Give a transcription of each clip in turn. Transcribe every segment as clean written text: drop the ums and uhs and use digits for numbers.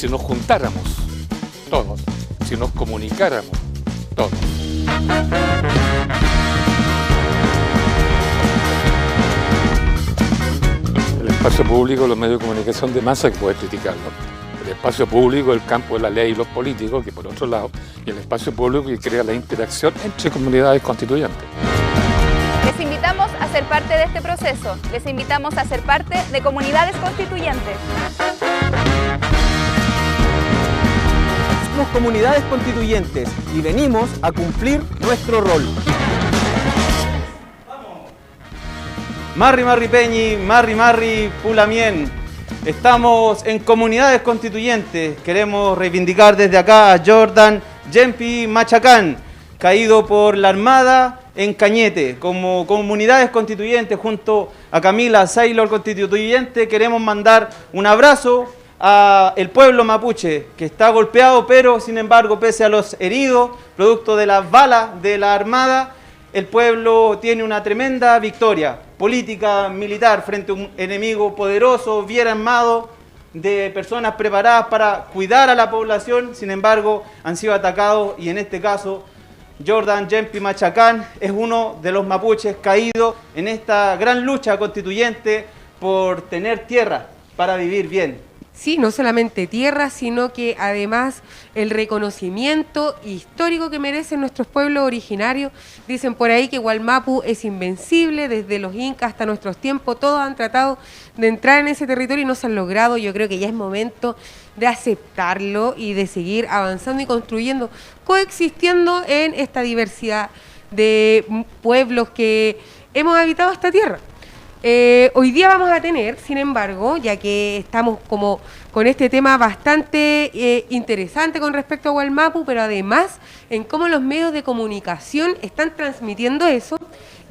si nos juntáramos todos, si nos comunicáramos todos. El espacio público, los medios de comunicación de masa, que puede criticarlo. El espacio público, el campo de la ley y los políticos, que por otro lado, y el espacio público que crea la interacción entre comunidades constituyentes. Les invitamos a ser parte de este proceso. Les invitamos a ser parte de comunidades constituyentes. Somos comunidades constituyentes y venimos a cumplir nuestro rol. Marri Marri Peñi, Marri Marri Pulamien. Estamos en comunidades constituyentes. Queremos reivindicar desde acá a Jordan Yempi Machacán, caído por la Armada en Cañete. Como comunidades constituyentes, junto a Camila Saylor Constituyente, queremos mandar un abrazo al pueblo mapuche, que está golpeado, pero sin embargo, pese a los heridos, producto de las balas de la Armada, el pueblo tiene una tremenda victoria política, militar, frente a un enemigo poderoso, bien armado, de personas preparadas para cuidar a la población. Sin embargo, han sido atacados, y en este caso Jordan Yempi Machacán es uno de los mapuches caídos en esta gran lucha constituyente por tener tierra para vivir bien. Sí, no solamente tierra, sino que además el reconocimiento histórico que merecen nuestros pueblos originarios. Dicen por ahí que Wallmapu es invencible, desde los incas hasta nuestros tiempos, todos han tratado de entrar en ese territorio y no se han logrado. Yo creo que ya es momento de aceptarlo y de seguir avanzando y construyendo, coexistiendo en esta diversidad de pueblos que hemos habitado esta tierra. Hoy día vamos a tener, sin embargo, ya que estamos como con este tema bastante interesante con respecto a Wallmapu, pero además en cómo los medios de comunicación están transmitiendo eso,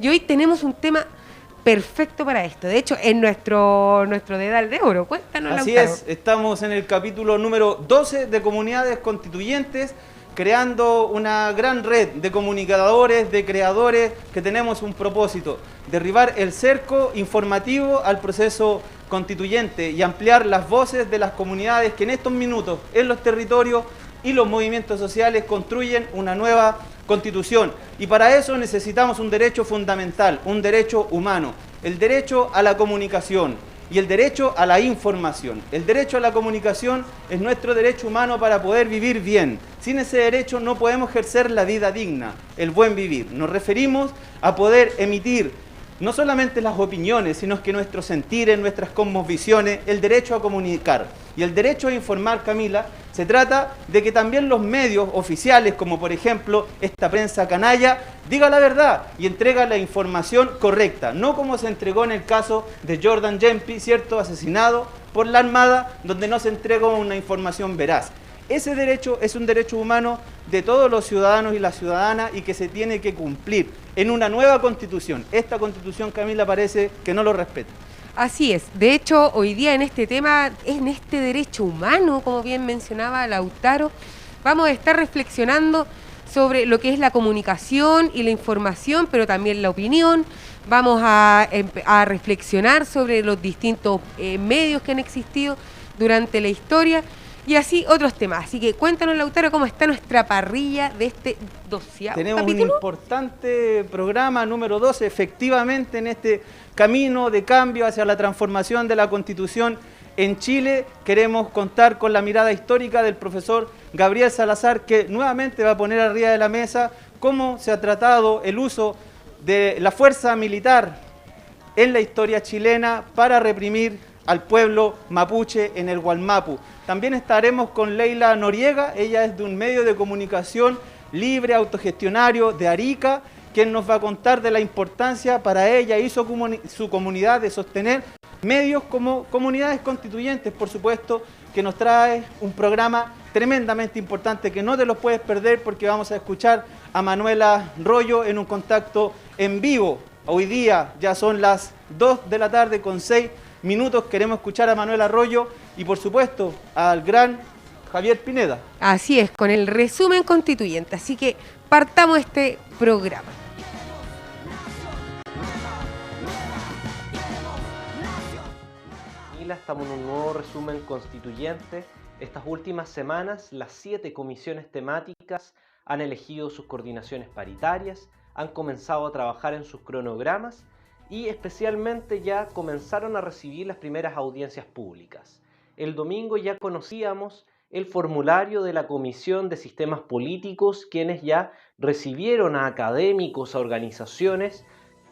y hoy tenemos un tema perfecto para esto. De hecho, es nuestro dedal de oro. Cuéntanos, Así Lautaro. es, estamos en el capítulo número 12 de Comunidades Constituyentes, creando una gran red de comunicadores, de creadores, que tenemos un propósito: derribar el cerco informativo al proceso constituyente y ampliar las voces de las comunidades que en estos minutos, en los territorios y los movimientos sociales, construyen una nueva constitución. Y para eso necesitamos un derecho fundamental, un derecho humano, el derecho a la comunicación y el derecho a la información. El derecho a la comunicación es nuestro derecho humano para poder vivir bien. Sin ese derecho no podemos ejercer la vida digna, el buen vivir. Nos referimos a poder emitir no solamente las opiniones, sino que nuestros sentires, nuestras cosmovisiones, el derecho a comunicar y el derecho a informar, Camila. Se trata de que también los medios oficiales, como por ejemplo esta prensa canalla, diga la verdad y entrega la información correcta, no como se entregó en el caso de Jordan Yempi, ¿cierto?, asesinado por la Armada, donde no se entregó una información veraz. Ese derecho es un derecho humano de todos los ciudadanos y las ciudadanas, y que se tiene que cumplir en una nueva constitución. Esta constitución, Camila, parece que no lo respeta. Así es. De hecho, hoy día en este tema, en este derecho humano, como bien mencionaba Lautaro, vamos a estar reflexionando sobre lo que es la comunicación y la información, pero también la opinión. Vamos a reflexionar sobre los distintos medios que han existido durante la historia, y así otros temas. Así que cuéntanos, Lautaro, cómo está nuestra parrilla de este 12º Tenemos capítulo. un importante programa número 12, efectivamente, en este camino de cambio hacia la transformación de la Constitución en Chile. Queremos contar con la mirada histórica del profesor Gabriel Salazar, que nuevamente va a poner arriba de la mesa cómo se ha tratado el uso de la fuerza militar en la historia chilena para reprimir al pueblo mapuche en el Wallmapu. También estaremos con Leila Noriega, ella es de un medio de comunicación libre, autogestionario de Arica, quien nos va a contar de la importancia para ella y su comunidad de sostener medios como comunidades constituyentes, por supuesto, que nos trae un programa tremendamente importante que no te lo puedes perder, porque vamos a escuchar a Manuela Rollo en un contacto en vivo. Hoy día ya son las 2 de la tarde con 6 minutos. Queremos escuchar a Manuel Arroyo y, por supuesto, al gran Javier Pineda. Así es, con el resumen constituyente. Así que partamos este programa. Estamos en un nuevo resumen constituyente Estas últimas semanas, las 7 comisiones temáticas han elegido sus coordinaciones paritarias, han comenzado a trabajar en sus cronogramas y especialmente ya comenzaron a recibir las primeras audiencias públicas. El domingo ya conocíamos el formulario de la Comisión de Sistemas Políticos, quienes ya recibieron a académicos, a organizaciones,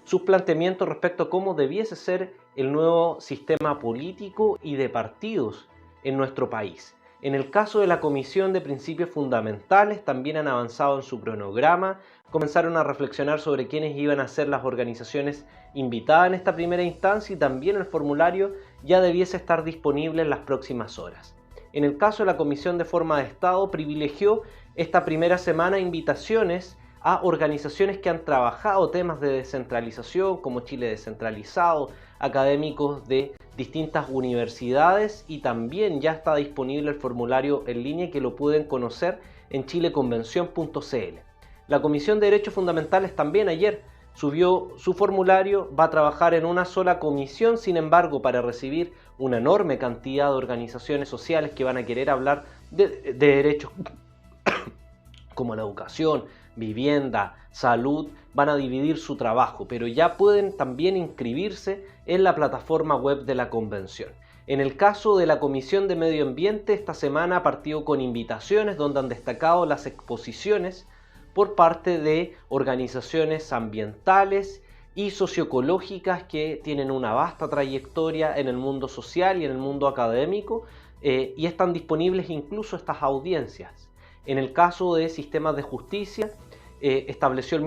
sus planteamientos respecto a cómo debiese ser el nuevo sistema político y de partidos en nuestro país. En el caso de la Comisión de Principios Fundamentales, también han avanzado en su cronograma, comenzaron a reflexionar sobre quiénes iban a ser las organizaciones invitadas en esta primera instancia y también el formulario ya debiese estar disponible en las próximas horas. En el caso de la Comisión de Forma de Estado, privilegió esta primera semana invitaciones a organizaciones que han trabajado temas de descentralización, como Chile Descentralizado, académicos de distintas universidades, y también ya está disponible el formulario en línea que lo pueden conocer en chileconvención.cl. La Comisión de Derechos Fundamentales también ayer subió su formulario, va a trabajar en una sola comisión, sin embargo, para recibir una enorme cantidad de organizaciones sociales que van a querer hablar de derechos como la educación, vivienda, salud, van a dividir su trabajo, pero ya pueden también inscribirse en la plataforma web de la convención. En el caso de la Comisión de Medio Ambiente, esta semana partió con invitaciones donde han destacado las exposiciones por parte de organizaciones ambientales y socioecológicas que tienen una vasta trayectoria en el mundo social y en el mundo académico, y están disponibles incluso estas audiencias. En el caso de sistemas de justicia, estableció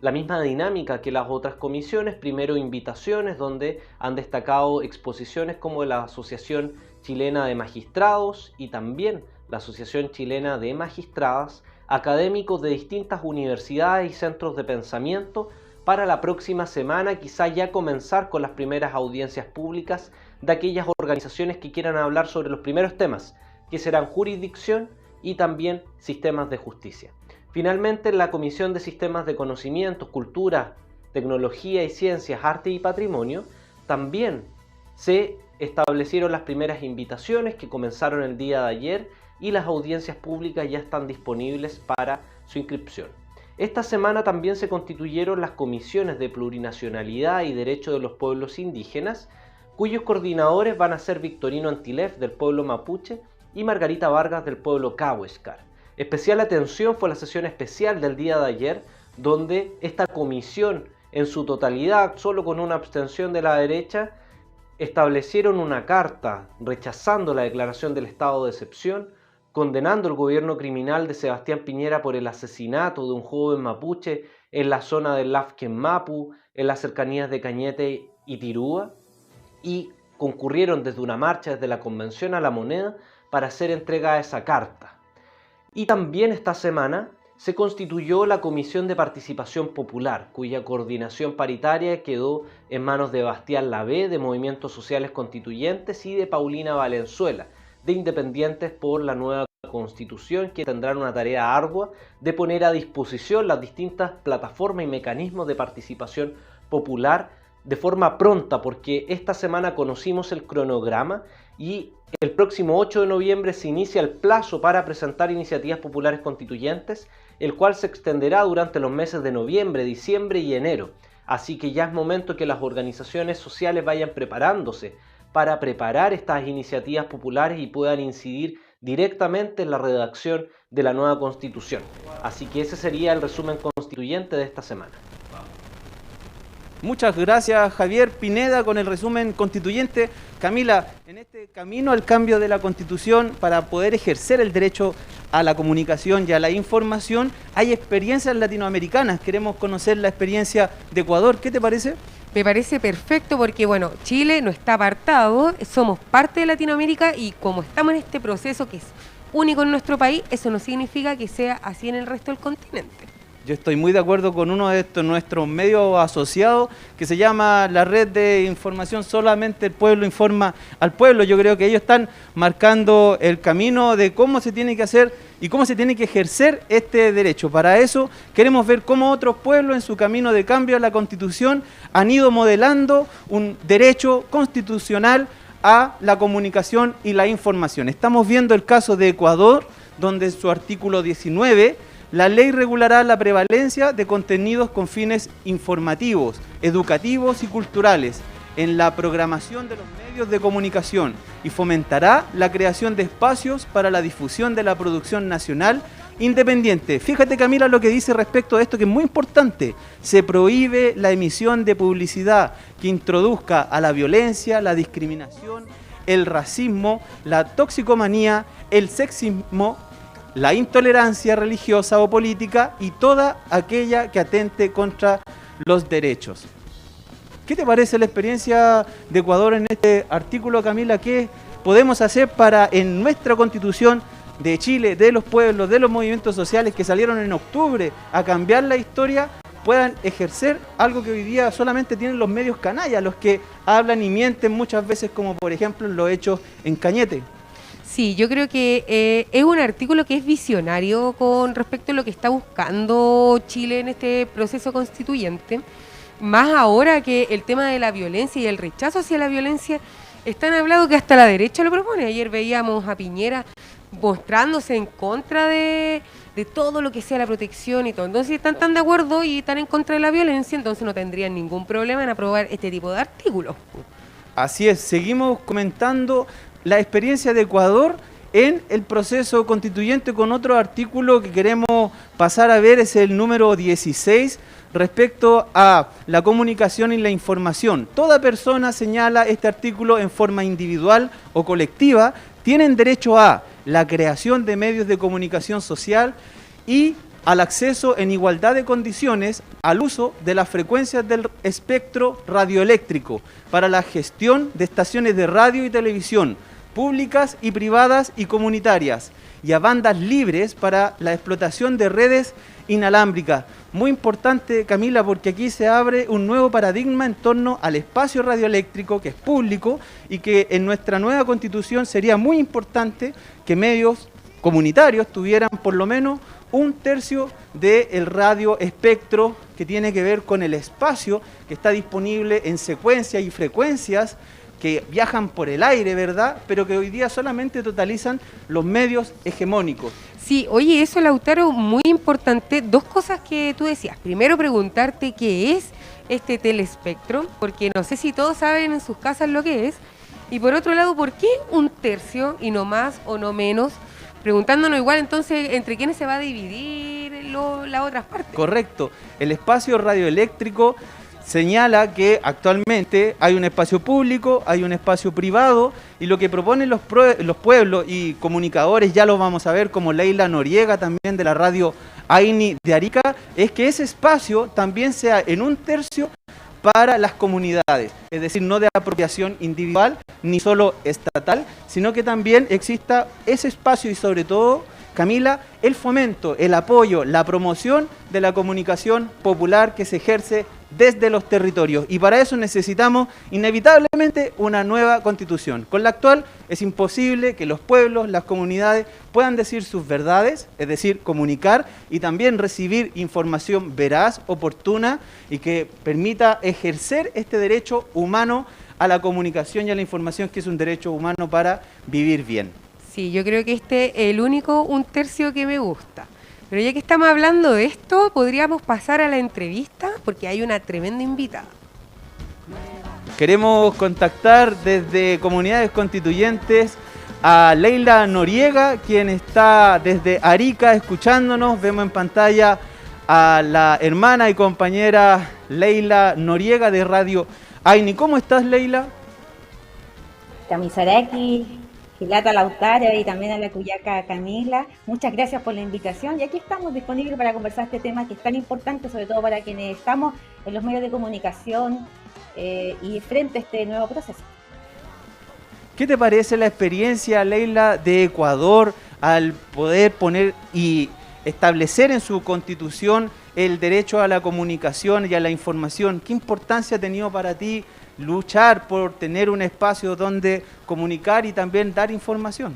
la misma dinámica que las otras comisiones. Primero invitaciones donde han destacado exposiciones como la Asociación Chilena de Magistrados y también la Asociación Chilena de Magistradas, académicos de distintas universidades y centros de pensamiento, para la próxima semana quizá ya comenzar con las primeras audiencias públicas de aquellas organizaciones que quieran hablar sobre los primeros temas, que serán jurisdicción y también sistemas de justicia. Finalmente, en la Comisión de Sistemas de Conocimientos, Cultura, Tecnología y Ciencias, Arte y Patrimonio, también se establecieron las primeras invitaciones que comenzaron el día de ayer y las audiencias públicas ya están disponibles para su inscripción. Esta semana también se constituyeron las comisiones de plurinacionalidad y derechos de los pueblos indígenas, cuyos coordinadores van a ser Victorino Antilef del pueblo mapuche y Margarita Vargas del pueblo Cahuéscar. Especial atención fue la sesión especial del día de ayer, donde esta comisión en su totalidad, solo con una abstención de la derecha, establecieron una carta rechazando la declaración del estado de excepción, condenando el gobierno criminal de Sebastián Piñera por el asesinato de un joven mapuche en la zona del Lafken Mapu, en las cercanías de Cañete y Tirúa, y concurrieron desde una marcha desde la Convención a La Moneda para hacer entrega a esa carta. Y también esta semana se constituyó la Comisión de Participación Popular, cuya coordinación paritaria quedó en manos de Bastián Lavé, de Movimientos Sociales Constituyentes, y de Paulina Valenzuela, de Independientes por la Nueva Constitución, que tendrán una tarea ardua de poner a disposición las distintas plataformas y mecanismos de participación popular de forma pronta, porque esta semana conocimos el cronograma y el próximo 8 de noviembre se inicia el plazo para presentar iniciativas populares constituyentes, el cual se extenderá durante los meses de noviembre, diciembre y enero. Así que ya es momento que las organizaciones sociales vayan preparándose para preparar estas iniciativas populares y puedan incidir directamente en la redacción de la nueva Constitución. Así que ese sería el resumen constituyente de esta semana. Muchas gracias, Javier Pineda, con el resumen constituyente. Camila, en este camino al cambio de la Constitución para poder ejercer el derecho a la comunicación y a la información, hay experiencias latinoamericanas. Queremos conocer la experiencia de Ecuador. ¿Qué te parece? Me parece perfecto porque, bueno, Chile no está apartado, somos parte de Latinoamérica y como estamos en este proceso que es único en nuestro país, eso no significa que sea así en el resto del continente. Yo estoy muy de acuerdo con uno de nuestros medios asociados que se llama la Red de Información Solamente el Pueblo Informa al Pueblo. Yo creo que ellos están marcando el camino de cómo se tiene que hacer y cómo se tiene que ejercer este derecho. Para eso queremos ver cómo otros pueblos en su camino de cambio a la Constitución han ido modelando un derecho constitucional a la comunicación y la información. Estamos viendo el caso de Ecuador, donde en su artículo 19, la ley regulará la prevalencia de contenidos con fines informativos, educativos y culturales en la programación de los medios de comunicación y fomentará la creación de espacios para la difusión de la producción nacional independiente. Fíjate, Camila, lo que dice respecto a esto, que es muy importante. Se prohíbe la emisión de publicidad que introduzca a la violencia, la discriminación, el racismo, la toxicomanía, el sexismo, la intolerancia religiosa o política y toda aquella que atente contra los derechos. ¿Qué te parece la experiencia de Ecuador en este artículo, Camila? ¿Qué podemos hacer para en nuestra Constitución de Chile, de los pueblos, de los movimientos sociales que salieron en octubre a cambiar la historia, puedan ejercer algo que hoy día solamente tienen los medios canallas, los que hablan y mienten muchas veces, como por ejemplo en los hechos en Cañete? Sí, yo creo que es un artículo que es visionario con respecto a lo que está buscando Chile en este proceso constituyente, más ahora que el tema de la violencia y el rechazo hacia la violencia es tan hablado que hasta la derecha lo propone. Ayer veíamos a Piñera mostrándose en contra de todo lo que sea la protección y todo. Entonces están tan de acuerdo y están en contra de la violencia, entonces no tendrían ningún problema en aprobar este tipo de artículos. Así es, seguimos comentando la experiencia de Ecuador en el proceso constituyente con otro artículo que queremos pasar a ver, es el número 16, respecto a la comunicación y la información. Toda persona, señala este artículo, en forma individual o colectiva, tienen derecho a la creación de medios de comunicación social y al acceso en igualdad de condiciones al uso de las frecuencias del espectro radioeléctrico para la gestión de estaciones de radio y televisión públicas y privadas y comunitarias y a bandas libres para la explotación de redes inalámbricas. Muy importante, Camila, porque aquí se abre un nuevo paradigma en torno al espacio radioeléctrico, que es público, y que en nuestra nueva Constitución sería muy importante que medios comunitarios tuvieran por lo menos un tercio del radio espectro que tiene que ver con el espacio que está disponible en secuencias y frecuencias que viajan por el aire, ¿verdad? Pero que hoy día solamente totalizan los medios hegemónicos. Sí, oye, eso, Lautaro, muy importante. Dos cosas que tú decías. Primero, preguntarte qué es este telespectro, porque no sé si todos saben en sus casas lo que es. Y por otro lado, ¿por qué un tercio y no más o no menos? Preguntándonos igual entonces entre quiénes se va a dividir las otras partes. Correcto. El espacio radioeléctrico señala que actualmente hay un espacio público, hay un espacio privado, y lo que proponen los pueblos y comunicadores, ya lo vamos a ver, como Leila Noriega, también de la radio AINI de Arica, es que ese espacio también sea en un tercio para las comunidades, es decir, no de apropiación individual ni solo estatal, sino que también exista ese espacio y sobre todo, Camila, el fomento, el apoyo, la promoción de la comunicación popular que se ejerce desde los territorios. Y para eso necesitamos inevitablemente una nueva Constitución. Con la actual es imposible que los pueblos, las comunidades puedan decir sus verdades, es decir, comunicar y también recibir información veraz, oportuna y que permita ejercer este derecho humano a la comunicación y a la información, que es un derecho humano para vivir bien. Sí, yo creo que este es el único un tercio que me gusta. Pero ya que estamos hablando de esto, podríamos pasar a la entrevista porque hay una tremenda invitada. Queremos contactar desde Comunidades Constituyentes a Leila Noriega, quien está desde Arica escuchándonos. Vemos en pantalla a la hermana y compañera Leila Noriega de Radio AINI. ¿Cómo estás, Leila? Tamisaraki, Gilata Lautaro y también a la cuyaca Camila. Muchas gracias por la invitación y aquí estamos disponibles para conversar este tema que es tan importante, sobre todo para quienes estamos en los medios de comunicación y frente a este nuevo proceso. ¿Qué te parece la experiencia, Leila, de Ecuador al poder poner y establecer en su constitución el derecho a la comunicación y a la información? ¿Qué importancia ha tenido para ti luchar por tener un espacio donde comunicar y también dar información?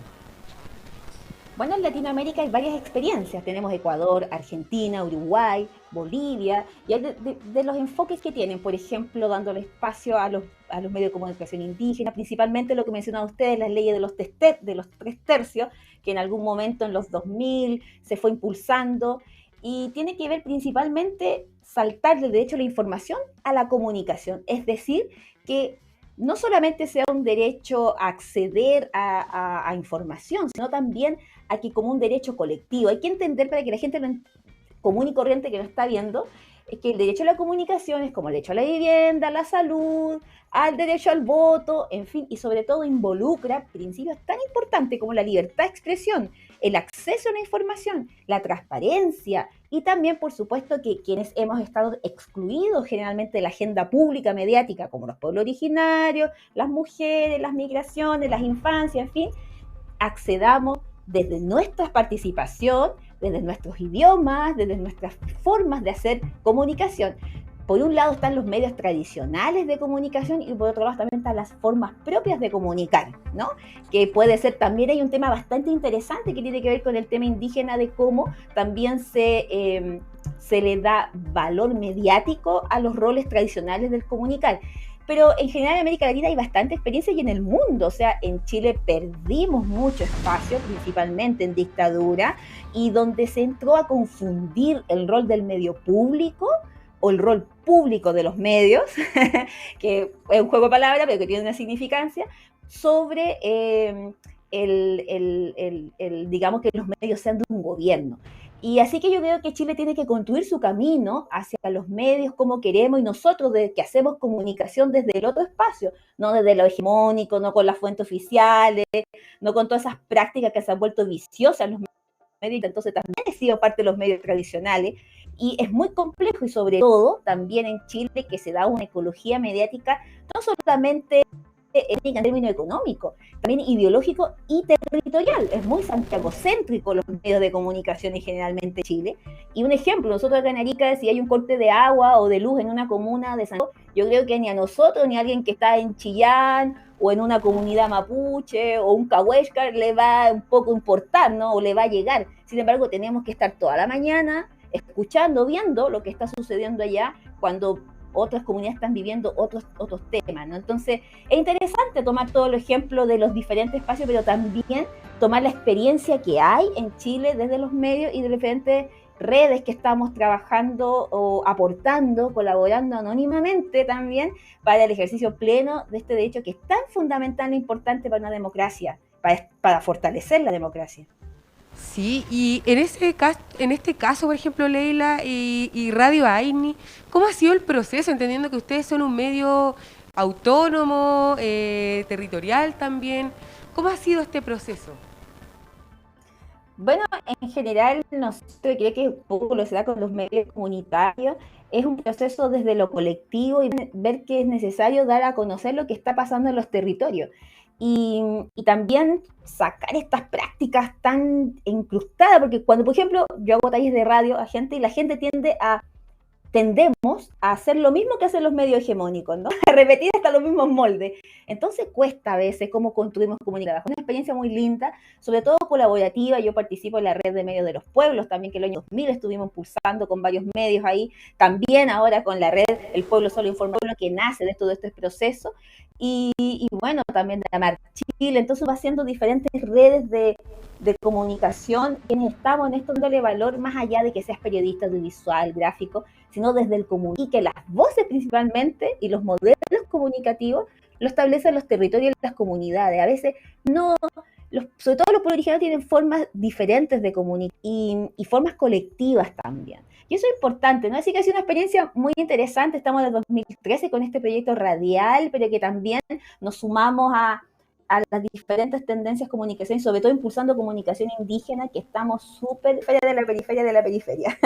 Bueno, en Latinoamérica hay varias experiencias. Tenemos Ecuador, Argentina, Uruguay, Bolivia, y hay de los enfoques que tienen, por ejemplo, dándole espacio a a los medios de comunicación indígenas, principalmente lo que mencionaba ustedes, las leyes de los 3/3, que en algún momento en los 2000 se fue impulsando, y tiene que ver principalmente saltar del derecho a la información a la comunicación, es decir, que no solamente sea un derecho a acceder a información, sino también a que como un derecho colectivo. Hay que entender, para que la gente común y corriente que no está viendo, es que el derecho a la comunicación es como el derecho a la vivienda, a la salud, al derecho al voto, en fin, y sobre todo involucra principios tan importantes como la libertad de expresión, el acceso a la información, la transparencia, y también, por supuesto, que quienes hemos estado excluidos generalmente de la agenda pública mediática, como los pueblos originarios, las mujeres, las migraciones, las infancias, en fin, accedamos desde nuestra participación, desde nuestros idiomas, desde nuestras formas de hacer comunicación. Por un lado están los medios tradicionales de comunicación y por otro lado también están las formas propias de comunicar, ¿no? Que puede ser, también hay un tema bastante interesante que tiene que ver con el tema indígena, de cómo también se le da valor mediático a los roles tradicionales del comunicar. Pero en general en América Latina hay bastante experiencia, y en el mundo, o sea, en Chile perdimos mucho espacio, principalmente en dictadura, y donde se entró a confundir el rol del medio público o el rol público de los medios, que es un juego de palabras, pero que tiene una significancia, sobre digamos que los medios sean de un gobierno. Y así que yo creo que Chile tiene que construir su camino hacia los medios como queremos, y nosotros que hacemos comunicación desde el otro espacio, no desde lo hegemónico, no con las fuentes oficiales, no con todas esas prácticas que se han vuelto viciosas en los medios. Entonces también he sido parte de los medios tradicionales, y es muy complejo, y sobre todo también en Chile, que se da una ecología mediática no solamente en términos económicos, también ideológico y territorial. Es muy santiagocéntrico los medios de comunicación y generalmente Chile. Y un ejemplo, nosotros acá en Arica, si hay un corte de agua o de luz en una comuna de Santiago, yo creo que ni a nosotros ni a alguien que está en Chillán o en una comunidad mapuche o un cahuéscar le va un poco importar, ¿no? O le va a llegar. Sin embargo, tenemos que estar toda la mañana escuchando, viendo lo que está sucediendo allá, cuando otras comunidades están viviendo otros temas, ¿no? Entonces, es interesante tomar todo el ejemplo de los diferentes espacios, pero también tomar la experiencia que hay en Chile desde los medios y de diferentes redes que estamos trabajando o aportando, colaborando anónimamente también para el ejercicio pleno de este derecho que es tan fundamental e importante para una democracia, para fortalecer la democracia. Sí, y en este caso, por ejemplo, Leila y Radio AINI, ¿cómo ha sido el proceso? Entendiendo que ustedes son un medio autónomo, territorial también. ¿Cómo ha sido este proceso? Bueno, en general, nosotros creo que un poco lo se da con los medios comunitarios, es un proceso desde lo colectivo y ver que es necesario dar a conocer lo que está pasando en los territorios. Y también sacar estas prácticas tan incrustadas, porque cuando, por ejemplo, yo hago talleres de radio a gente y la gente tendemos a hacer lo mismo que hacen los medios hegemónicos, ¿no? A repetir hasta los mismos moldes. Entonces cuesta a veces cómo construimos comunicación. Es una experiencia muy linda, sobre todo colaborativa. Yo participo en la red de medios de los pueblos, también que el año 2000 estuvimos impulsando con varios medios ahí. También ahora con la red El Pueblo Solo Informa, que nace de todo este proceso. Y bueno, también de Amar Chile. Entonces va haciendo diferentes redes de comunicación, quienes estamos en esto dándole valor más allá de que seas periodista audiovisual, gráfico, sino desde el comunique, las voces principalmente y los modelos comunicativos lo establecen los territorios y las comunidades. A veces no, sobre todo los pueblos originarios tienen formas diferentes de comunicar y formas colectivas también. Y eso es importante, ¿no? Así que ha sido una experiencia muy interesante. Estamos en el 2013 con este proyecto radial, pero que también nos sumamos a las diferentes tendencias de comunicación y sobre todo impulsando comunicación indígena, que estamos súper fuera de la periferia de la periferia.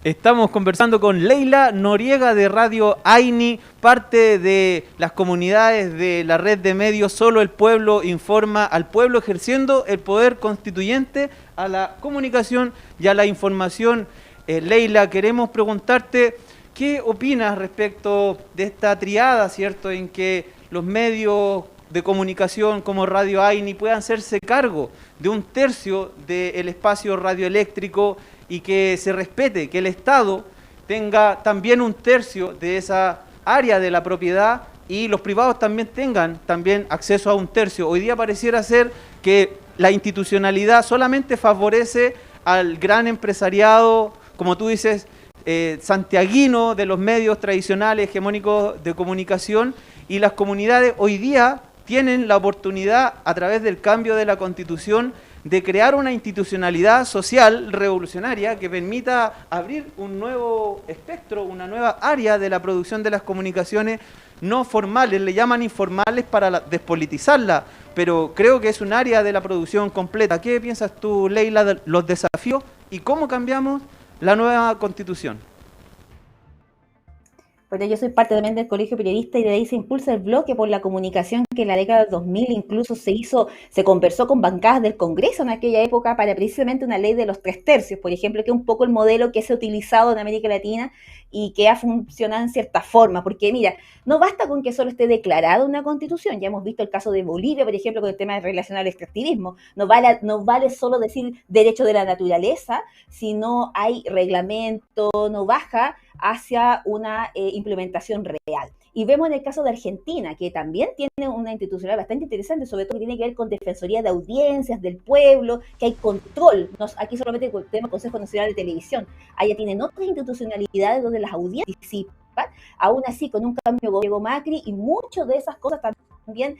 Estamos conversando con Leila Noriega de Radio AINI, parte de las comunidades de la red de medios Solo el Pueblo Informa al Pueblo, ejerciendo el poder constituyente a la comunicación y a la información. Leila, queremos preguntarte, ¿qué opinas respecto de esta triada, cierto, en que los medios de comunicación como Radio AINI puedan hacerse cargo de 1/3 del espacio radioeléctrico y que se respete, que el Estado tenga también 1/3 de esa área de la propiedad y los privados también tengan acceso a un tercio. Hoy día pareciera ser que la institucionalidad solamente favorece al gran empresariado, como tú dices, santiaguino de los medios tradicionales hegemónicos de comunicación, y las comunidades hoy día tienen la oportunidad, a través del cambio de la Constitución, de crear una institucionalidad social revolucionaria que permita abrir un nuevo espectro, una nueva área de la producción de las comunicaciones no formales, le llaman informales para despolitizarla, pero creo que es un área de la producción completa. ¿Qué piensas tú, Leila, de los desafíos y cómo cambiamos la nueva Constitución? Bueno, yo soy parte también del Colegio Periodista y de ahí se impulsa el bloque por la comunicación que en la década del 2000 incluso se conversó con bancadas del Congreso en aquella época para precisamente una ley de los 3/3, por ejemplo, que es un poco el modelo que se ha utilizado en América Latina y que ha funcionado en cierta forma, porque mira, no basta con que solo esté declarada una constitución, ya hemos visto el caso de Bolivia, por ejemplo, con el tema relacionado al extractivismo, no vale solo decir derecho de la naturaleza, si no hay reglamento, no baja hacia una implementación real. Y vemos en el caso de Argentina, que también tiene una institucional bastante interesante, sobre todo que tiene que ver con defensoría de audiencias del pueblo, que hay control. Aquí solamente tenemos Consejo Nacional de Televisión. Allá tienen otras institucionalidades donde las audiencias participan, aún así con un cambio de gobierno Macri, y muchas de esas cosas también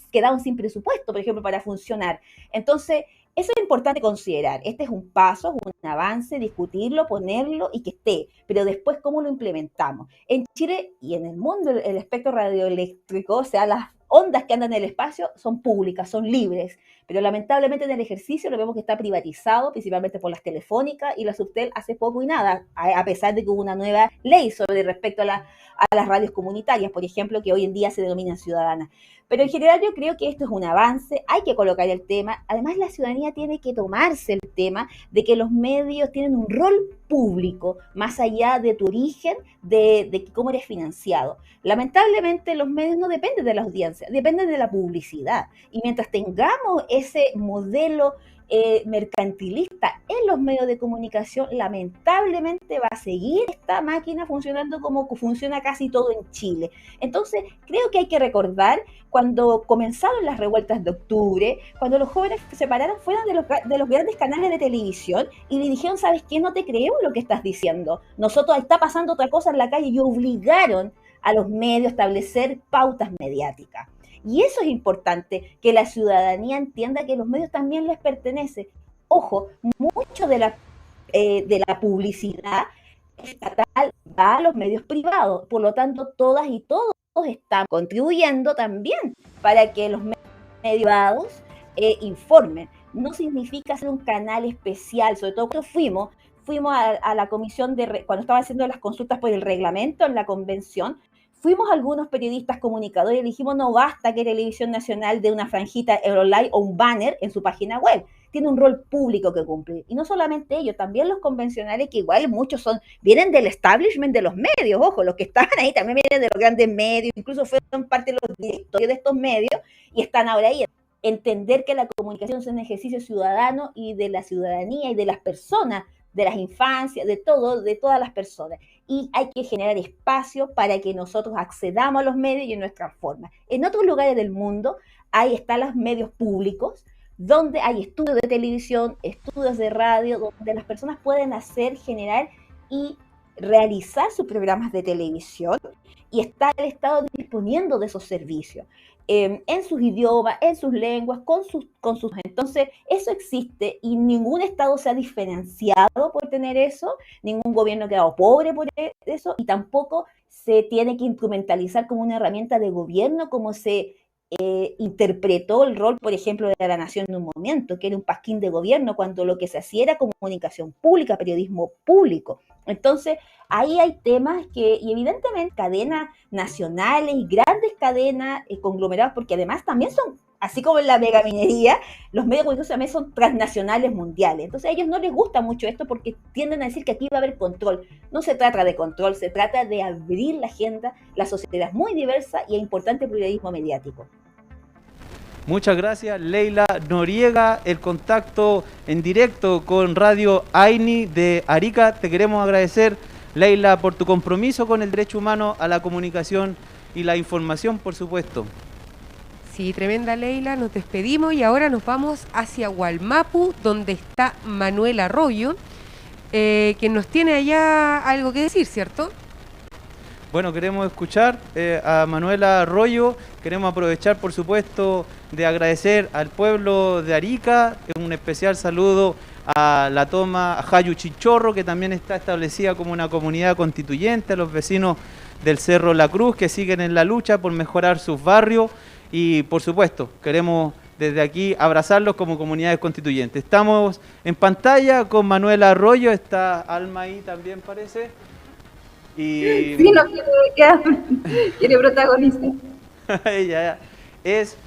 quedaron sin presupuesto, por ejemplo, para funcionar. Entonces, eso es importante considerar. Este es un paso, un avance, discutirlo, ponerlo y que esté. Pero después, ¿cómo lo implementamos? En Chile y en el mundo, el espectro radioeléctrico, o sea, las ondas que andan en el espacio son públicas, son libres. Pero lamentablemente en el ejercicio lo vemos que está privatizado, principalmente por las telefónicas y la Subtel hace poco y nada, a pesar de que hubo una nueva ley sobre respecto a las radios comunitarias, por ejemplo, que hoy en día se denominan ciudadanas. Pero en general yo creo que esto es un avance, hay que colocar el tema. Además, la ciudadanía tiene que tomarse el tema de que los medios tienen un rol público, más allá de tu origen, de cómo eres financiado. Lamentablemente los medios no dependen de la audiencia, dependen de la publicidad. Y mientras tengamos ese modelo mercantilista en los medios de comunicación, lamentablemente va a seguir esta máquina funcionando como funciona casi todo en Chile. Entonces, creo que hay que recordar cuando comenzaron las revueltas de octubre, cuando los jóvenes se pararon fuera de los grandes canales de televisión y le dijeron, ¿sabes qué? No te creemos lo que estás diciendo. Nosotros está pasando otra cosa en la calle, y obligaron a los medios a establecer pautas mediáticas. Y eso es importante, que la ciudadanía entienda que los medios también les pertenece. Ojo, mucho de la publicidad estatal va a los medios privados, por lo tanto todas y todos están contribuyendo también para que los medios privados informen. No significa hacer un canal especial, sobre todo cuando fuimos a la comisión cuando estaban haciendo las consultas por el reglamento en la convención. Fuimos algunos periodistas comunicadores y dijimos, no basta que Televisión Nacional dé una franjita online o un banner en su página web. Tiene un rol público que cumplir. Y no solamente ellos, también los convencionales, que igual muchos vienen del establishment de los medios. Ojo, los que estaban ahí también vienen de los grandes medios, incluso fueron parte de los directorios de estos medios y están ahora ahí. Entender que la comunicación es un ejercicio ciudadano y de la ciudadanía y de las personas, de las infancias, de todas las personas. Y hay que generar espacio para que nosotros accedamos a los medios y en nuestra forma. En otros lugares del mundo, ahí están los medios públicos, donde hay estudios de televisión, estudios de radio, donde las personas pueden generar y realizar sus programas de televisión, y está el Estado disponiendo de esos servicios. En sus idiomas, en sus lenguas, con sus. Entonces, eso existe y ningún Estado se ha diferenciado por tener eso, ningún gobierno ha quedado pobre por eso, y tampoco se tiene que instrumentalizar como una herramienta de gobierno, como se interpretó el rol, por ejemplo, de la Nación en un momento, que era un pasquín de gobierno, cuando lo que se hacía era comunicación pública, periodismo público. Entonces, ahí hay temas y evidentemente cadenas nacionales y grandes cadenas conglomeradas, porque además también son, así como en la megaminería, los medios de comunicación también son transnacionales mundiales. Entonces a ellos no les gusta mucho esto porque tienden a decir que aquí va a haber control. No se trata de control, se trata de abrir la agenda. La sociedad es muy diversa y es importante el pluralismo mediático. Muchas gracias, Leila Noriega, el contacto en directo con Radio AINI de Arica. Te queremos agradecer Leila, por tu compromiso con el derecho humano a la comunicación y la información, por supuesto. Sí, tremenda Leila, nos despedimos y ahora nos vamos hacia Wallmapu, donde está Manuel Arroyo, que nos tiene allá algo que decir, ¿cierto? Bueno, queremos escuchar a Manuela Arroyo, queremos aprovechar, por supuesto, de agradecer al pueblo de Arica, un especial saludo a la toma Jayu Chichorro, que también está establecida como una comunidad constituyente, a los vecinos del Cerro La Cruz, que siguen en la lucha por mejorar sus barrios, y por supuesto, queremos desde aquí abrazarlos como comunidades constituyentes. Estamos en pantalla con Manuela Arroyo, está Alma ahí también parece. Y sí, no quiere protagonizar. ella es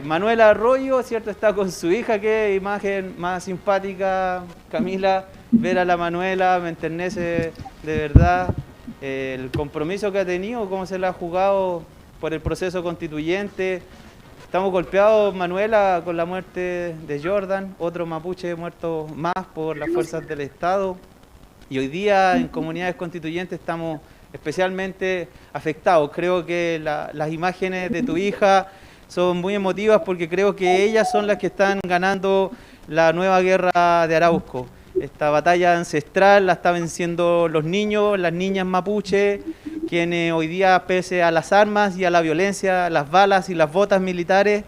Manuela Arroyo, ¿cierto? Está con su hija, qué imagen más simpática, Camila. Ver a la Manuela me enternece de verdad el compromiso que ha tenido, cómo se la ha jugado por el proceso constituyente. Estamos golpeados, Manuela, con la muerte de Jordan, otro mapuche muerto más por las fuerzas del Estado. Y hoy día en comunidades constituyentes estamos especialmente afectados. Creo que las imágenes de tu hija son muy emotivas porque creo que ellas son las que están ganando la nueva guerra de Arauco. Esta batalla ancestral la están venciendo los niños, las niñas mapuche, quienes hoy día, pese a las armas y a la violencia, las balas y las botas militares,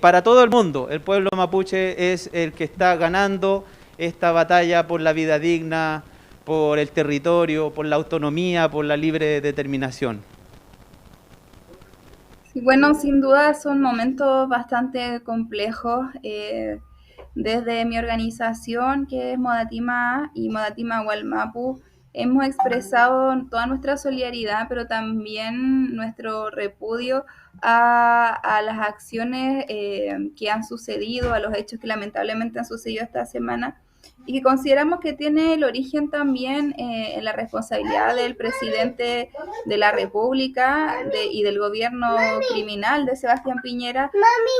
para todo el mundo, el pueblo mapuche es el que está ganando esta batalla por la vida digna, por el territorio, por la autonomía, por la libre determinación. Sí, bueno, sin duda son momentos bastante complejos. Desde mi organización, que es Modatima y Modatima Wallmapu, hemos expresado toda nuestra solidaridad, pero también nuestro repudio a las acciones que han sucedido, a los hechos que lamentablemente han sucedido esta semana, y que consideramos que tiene el origen también en la responsabilidad del presidente de la República y del gobierno criminal de Sebastián Piñera,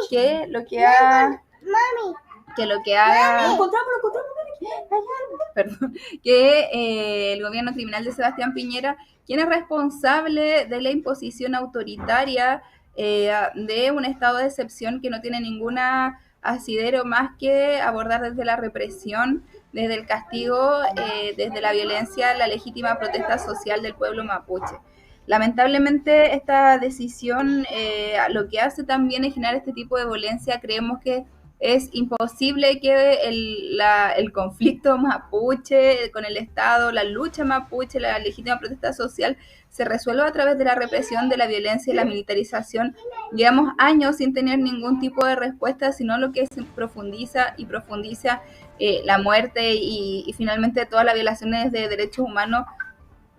que lo que ha... Perdón, que el gobierno criminal de Sebastián Piñera, quien es responsable de la imposición autoritaria de un estado de excepción que no tiene ninguna asidero más que abordar desde la represión, desde el castigo, desde la violencia, la legítima protesta social del pueblo mapuche. Lamentablemente esta decisión lo que hace también es generar este tipo de violencia. Creemos que es imposible que el conflicto mapuche con el Estado, la lucha mapuche, la legítima protesta social se resuelva a través de la represión, de la violencia y la militarización. Llevamos años sin tener ningún tipo de respuesta, sino lo que se profundiza y profundiza la muerte y finalmente todas las violaciones de derechos humanos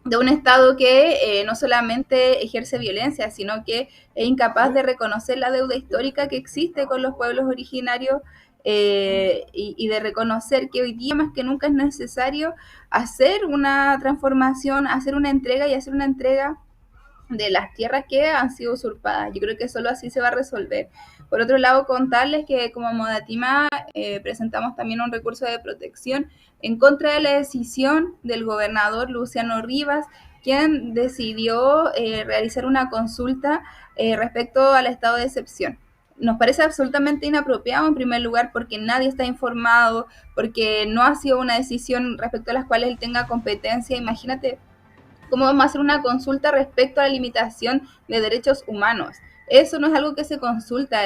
de un Estado que no solamente ejerce violencia, sino que es incapaz de reconocer la deuda histórica que existe con los pueblos originarios y de reconocer que hoy día más que nunca es necesario hacer una transformación, hacer una entrega de las tierras que han sido usurpadas. Yo creo que solo así se va a resolver. Por otro lado, contarles que como Modatima presentamos también un recurso de protección en contra de la decisión del gobernador Luciano Rivas, quien decidió realizar una consulta respecto al estado de excepción. Nos parece absolutamente inapropiado, en primer lugar, porque nadie está informado, porque no ha sido una decisión respecto a las cuales él tenga competencia. Imagínate cómo vamos a hacer una consulta respecto a la limitación de derechos humanos. Eso no es algo que se consulta,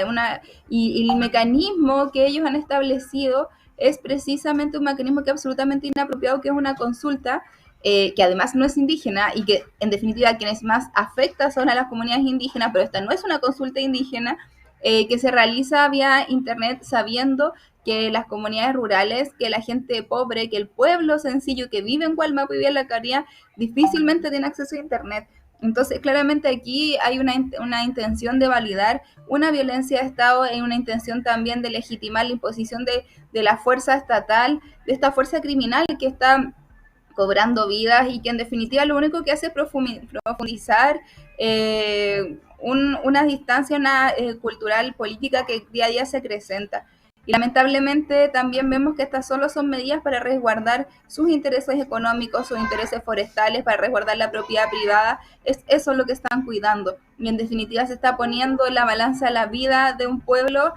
y el mecanismo que ellos han establecido es precisamente un mecanismo que es absolutamente inapropiado, que es una consulta que además no es indígena y que en definitiva quienes más afecta son a las comunidades indígenas, pero esta no es una consulta indígena que se realiza vía internet sabiendo que las comunidades rurales, que la gente pobre, que el pueblo sencillo que vive en Wallmapu y vive en la Caría difícilmente tiene acceso a internet. Entonces, claramente aquí hay una intención de validar una violencia de Estado y una intención también de legitimar la imposición de la fuerza estatal, de esta fuerza criminal que está cobrando vidas y que en definitiva lo único que hace es profundizar una distancia cultural, política que día a día se acrecenta. Y lamentablemente también vemos que estas solo son medidas para resguardar sus intereses económicos, sus intereses forestales, para resguardar la propiedad privada. Es eso lo que están cuidando. Y en definitiva se está poniendo en la balanza la vida de un pueblo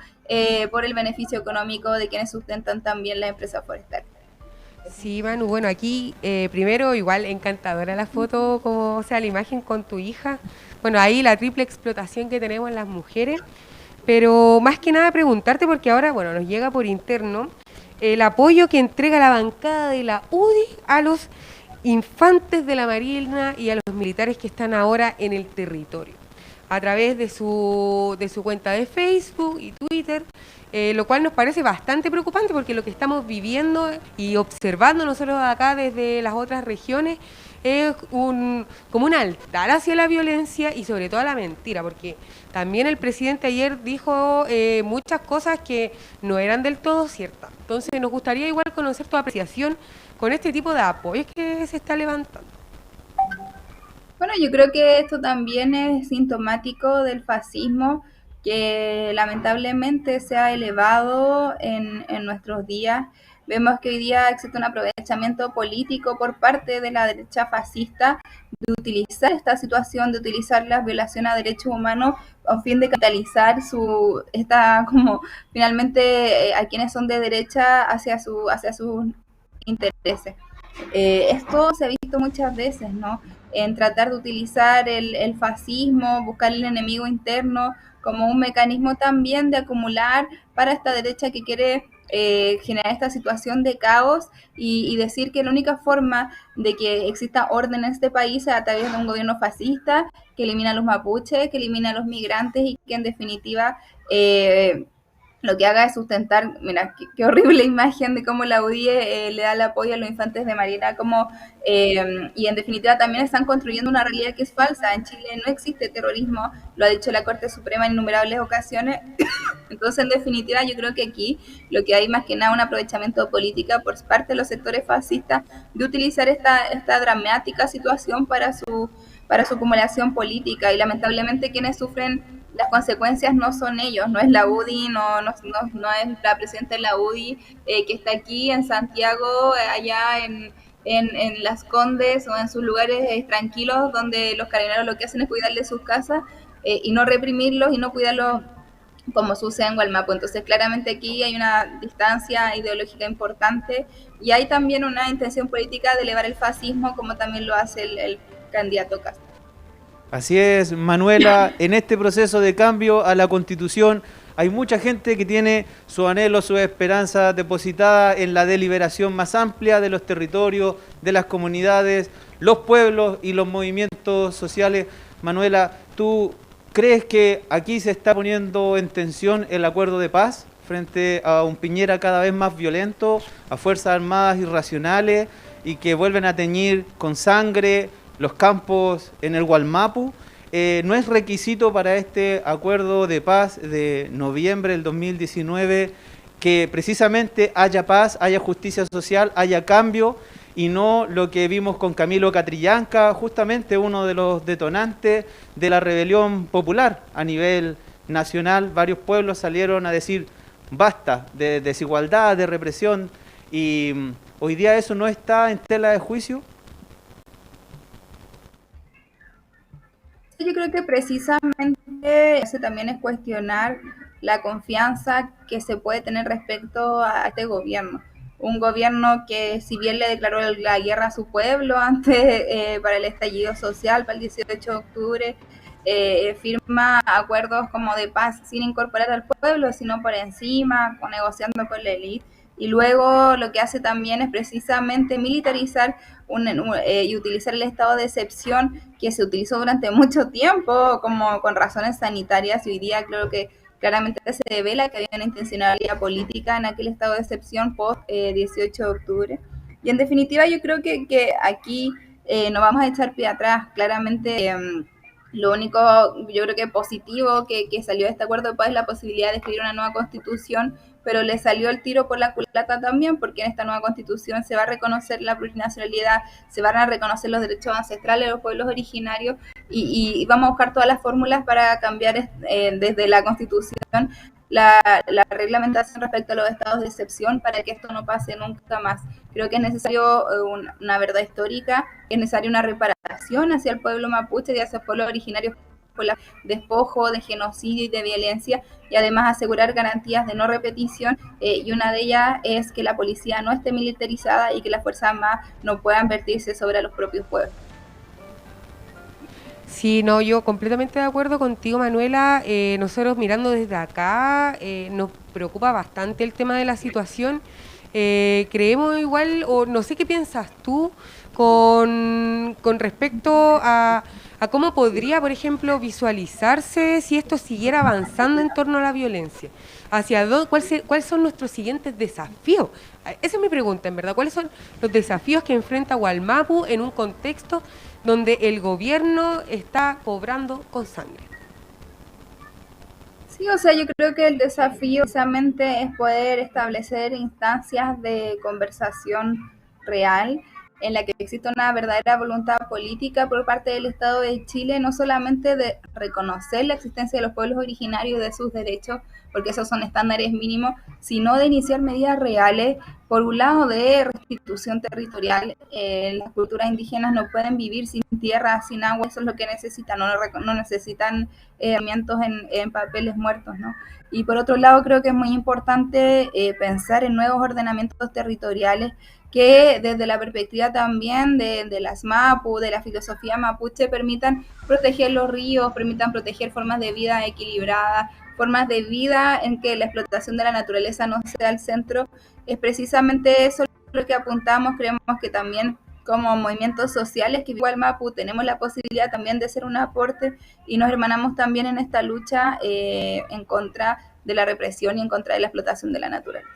por el beneficio económico de quienes sustentan también la empresa forestal. Sí, Manu, bueno, aquí primero igual encantadora la foto, como, o sea, la imagen con tu hija. Bueno, ahí la triple explotación que tenemos las mujeres, pero más que nada preguntarte, porque ahora, bueno, nos llega por interno el apoyo que entrega la bancada de la UDI a los infantes de la Marina y a los militares que están ahora en el territorio, a través de su cuenta de Facebook y Twitter. Lo cual nos parece bastante preocupante porque lo que estamos viviendo y observando nosotros acá desde las otras regiones es como un altar hacia la violencia y sobre todo a la mentira, porque también el presidente ayer dijo muchas cosas que no eran del todo ciertas. Entonces nos gustaría igual conocer tu apreciación con este tipo de apoyos que se está levantando. Bueno, yo creo que esto también es sintomático del fascismo que lamentablemente se ha elevado en nuestros días. Vemos que hoy día existe un aprovechamiento político por parte de la derecha fascista de utilizar esta situación, de utilizar las violaciones a derechos humanos a fin de capitalizar como finalmente a quienes son de derecha hacia sus intereses. Esto se ha visto muchas veces, ¿no? En tratar de utilizar el fascismo, buscar el enemigo interno como un mecanismo también de acumular para esta derecha que quiere generar esta situación de caos y decir que la única forma de que exista orden en este país es a través de un gobierno fascista que elimina a los mapuches, que elimina a los migrantes y que en definitiva lo que haga es sustentar, mira, qué horrible imagen de cómo la UDI le da el apoyo a los infantes de Marina, y en definitiva también están construyendo una realidad que es falsa. En Chile no existe terrorismo, lo ha dicho la Corte Suprema en innumerables ocasiones. Entonces, en definitiva, yo creo que aquí lo que hay más que nada un aprovechamiento político por parte de los sectores fascistas de utilizar esta dramática situación para su acumulación política, y lamentablemente quienes sufren las consecuencias no son ellos, no es la UDI, no es la presidenta de la UDI que está aquí en Santiago, allá en Las Condes o en sus lugares tranquilos donde los carabineros lo que hacen es cuidarles sus casas y no reprimirlos y no cuidarlos como sucede en Gualmapu. Entonces claramente aquí hay una distancia ideológica importante y hay también una intención política de elevar el fascismo como también lo hace el candidato Castro. Así es, Manuela, en este proceso de cambio a la Constitución hay mucha gente que tiene su anhelo, su esperanza depositada en la deliberación más amplia de los territorios, de las comunidades, los pueblos y los movimientos sociales. Manuela, ¿tú crees que aquí se está poniendo en tensión el acuerdo de paz frente a un Piñera cada vez más violento, a fuerzas armadas irracionales y que vuelven a teñir con sangre los campos en el Gualmapu? ¿No es requisito para este acuerdo de paz de noviembre del 2019 que precisamente haya paz, haya justicia social, haya cambio y no lo que vimos con Camilo Catrillanca, justamente uno de los detonantes de la rebelión popular a nivel nacional? Varios pueblos salieron a decir basta de desigualdad, de represión, y hoy día eso no está en tela de juicio. Yo creo que precisamente eso también es cuestionar la confianza que se puede tener respecto a este gobierno. Un gobierno que, si bien le declaró la guerra a su pueblo antes para el estallido social, para el 18 de octubre, firma acuerdos como de paz sin incorporar al pueblo, sino por encima, negociando con la élite. Y luego lo que hace también es precisamente militarizar y utilizar el estado de excepción que se utilizó durante mucho tiempo como con razones sanitarias, y hoy día creo que claramente se devela que había una intencionalidad política en aquel estado de excepción post 18 de octubre. Y en definitiva yo creo que aquí no vamos a echar pie atrás. Claramente lo único, yo creo que positivo que salió de este acuerdo de paz es la posibilidad de escribir una nueva constitución, pero le salió el tiro por la culata también, porque en esta nueva constitución se va a reconocer la plurinacionalidad, se van a reconocer los derechos ancestrales de los pueblos originarios y vamos a buscar todas las fórmulas para cambiar desde la constitución la reglamentación respecto a los estados de excepción para que esto no pase nunca más. Creo que es necesario una verdad histórica, es necesaria una reparación hacia el pueblo mapuche y hacia el pueblo originario por la despojo, de genocidio y de violencia, y además asegurar garantías de no repetición, y una de ellas es que la policía no esté militarizada y que las Fuerzas Armadas no puedan vertirse sobre los propios pueblos. Sí, no, yo completamente de acuerdo contigo, Manuela. Nosotros mirando desde acá nos preocupa bastante el tema de la situación. Creemos igual, o no sé qué piensas tú con respecto a cómo podría, por ejemplo, visualizarse si esto siguiera avanzando en torno a la violencia. ¿Cuáles son nuestros siguientes desafíos? Esa es mi pregunta, en verdad. ¿Cuáles son los desafíos que enfrenta Wallmapu en un contexto donde el gobierno está cobrando con sangre? Sí, o sea, yo creo que el desafío precisamente es poder establecer instancias de conversación real en la que exista una verdadera voluntad política por parte del Estado de Chile, no solamente de reconocer la existencia de los pueblos originarios y de sus derechos, porque esos son estándares mínimos, sino de iniciar medidas reales, por un lado de restitución territorial. Las culturas indígenas no pueden vivir sin tierra, sin agua, eso es lo que necesitan, no necesitan herramientas en papeles muertos, ¿no? Y por otro lado, creo que es muy importante pensar en nuevos ordenamientos territoriales que desde la perspectiva también de las MAPU, de la filosofía mapuche, permitan proteger los ríos, permitan proteger formas de vida equilibradas, formas de vida en que la explotación de la naturaleza no sea el centro. Es precisamente eso lo que apuntamos. Creemos que también como movimientos sociales, que igual MAPU tenemos la posibilidad también de hacer un aporte y nos hermanamos también en esta lucha en contra de la represión y en contra de la explotación de la naturaleza.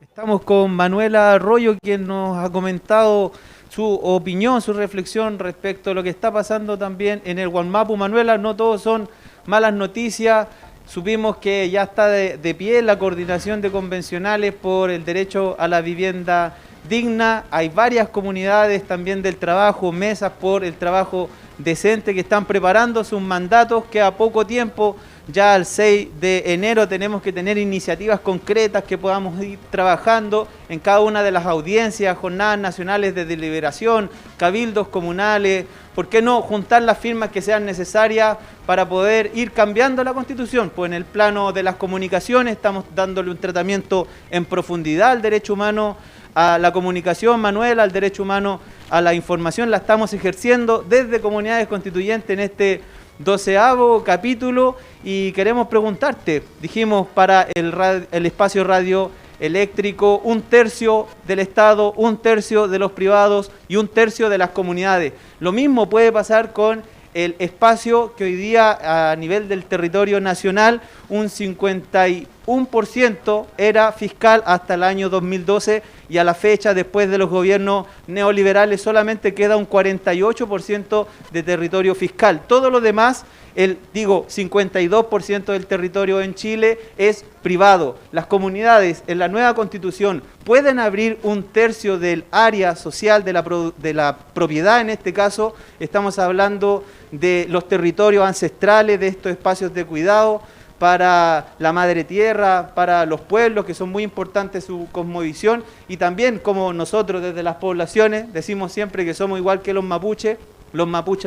Estamos con Manuela Arroyo, quien nos ha comentado su opinión, su reflexión respecto a lo que está pasando también en el Wallmapu. Manuela, no todos son malas noticias. Supimos que ya está de pie la coordinación de convencionales por el derecho a la vivienda digna. Hay varias comunidades también del trabajo, mesas por el trabajo decente, que están preparando sus mandatos, que a poco tiempo, ya al 6 de enero, tenemos que tener iniciativas concretas que podamos ir trabajando en cada una de las audiencias, jornadas nacionales de deliberación, cabildos comunales. ¿Por qué no juntar las firmas que sean necesarias para poder ir cambiando la Constitución? Pues en el plano de las comunicaciones estamos dándole un tratamiento en profundidad al derecho humano a la comunicación, Manuel, al derecho humano a la información. La estamos ejerciendo desde Comunidades Constituyentes en este 12º capítulo, y queremos preguntarte, dijimos para el espacio radio eléctrico, 1/3 del Estado, 1/3 de los privados y 1/3 de las comunidades. Lo mismo puede pasar con el espacio que hoy día a nivel del territorio nacional, un 51% era fiscal hasta el año 2012, y a la fecha, después de los gobiernos neoliberales, solamente queda un 48% de territorio fiscal. Todo lo demás, 52% del territorio en Chile es privado. Las comunidades en la nueva Constitución pueden abrir 1/3 del área social de la propiedad. En este caso estamos hablando de los territorios ancestrales, de estos espacios de cuidado para la madre tierra, para los pueblos, que son muy importantes su cosmovisión, y también, como nosotros desde las poblaciones decimos siempre que somos igual que los mapuches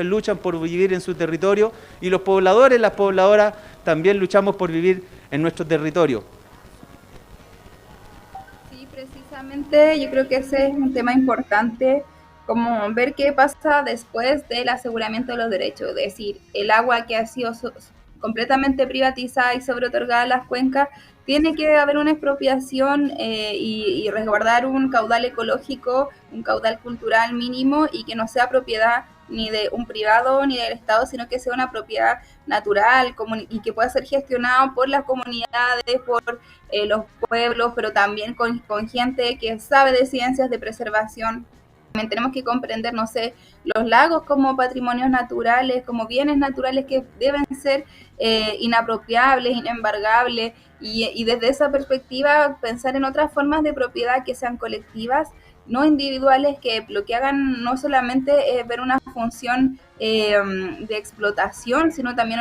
luchan por vivir en su territorio, y los pobladores, las pobladoras, también luchamos por vivir en nuestro territorio. Sí, precisamente yo creo que ese es un tema importante, como ver qué pasa después del aseguramiento de los derechos, es decir, el agua que ha sido completamente privatizada y sobreotorgada a las cuencas, tiene que haber una expropiación y resguardar un caudal ecológico, un caudal cultural mínimo, y que no sea propiedad ni de un privado ni del Estado, sino que sea una propiedad natural y que pueda ser gestionado por las comunidades, por los pueblos, pero también con gente que sabe de ciencias de preservación. También tenemos que comprender, no sé, los lagos como patrimonios naturales, como bienes naturales que deben ser inapropiables, inembargables, y desde esa perspectiva pensar en otras formas de propiedad que sean colectivas, no individuales, que lo que hagan no solamente es ver una función de explotación, sino también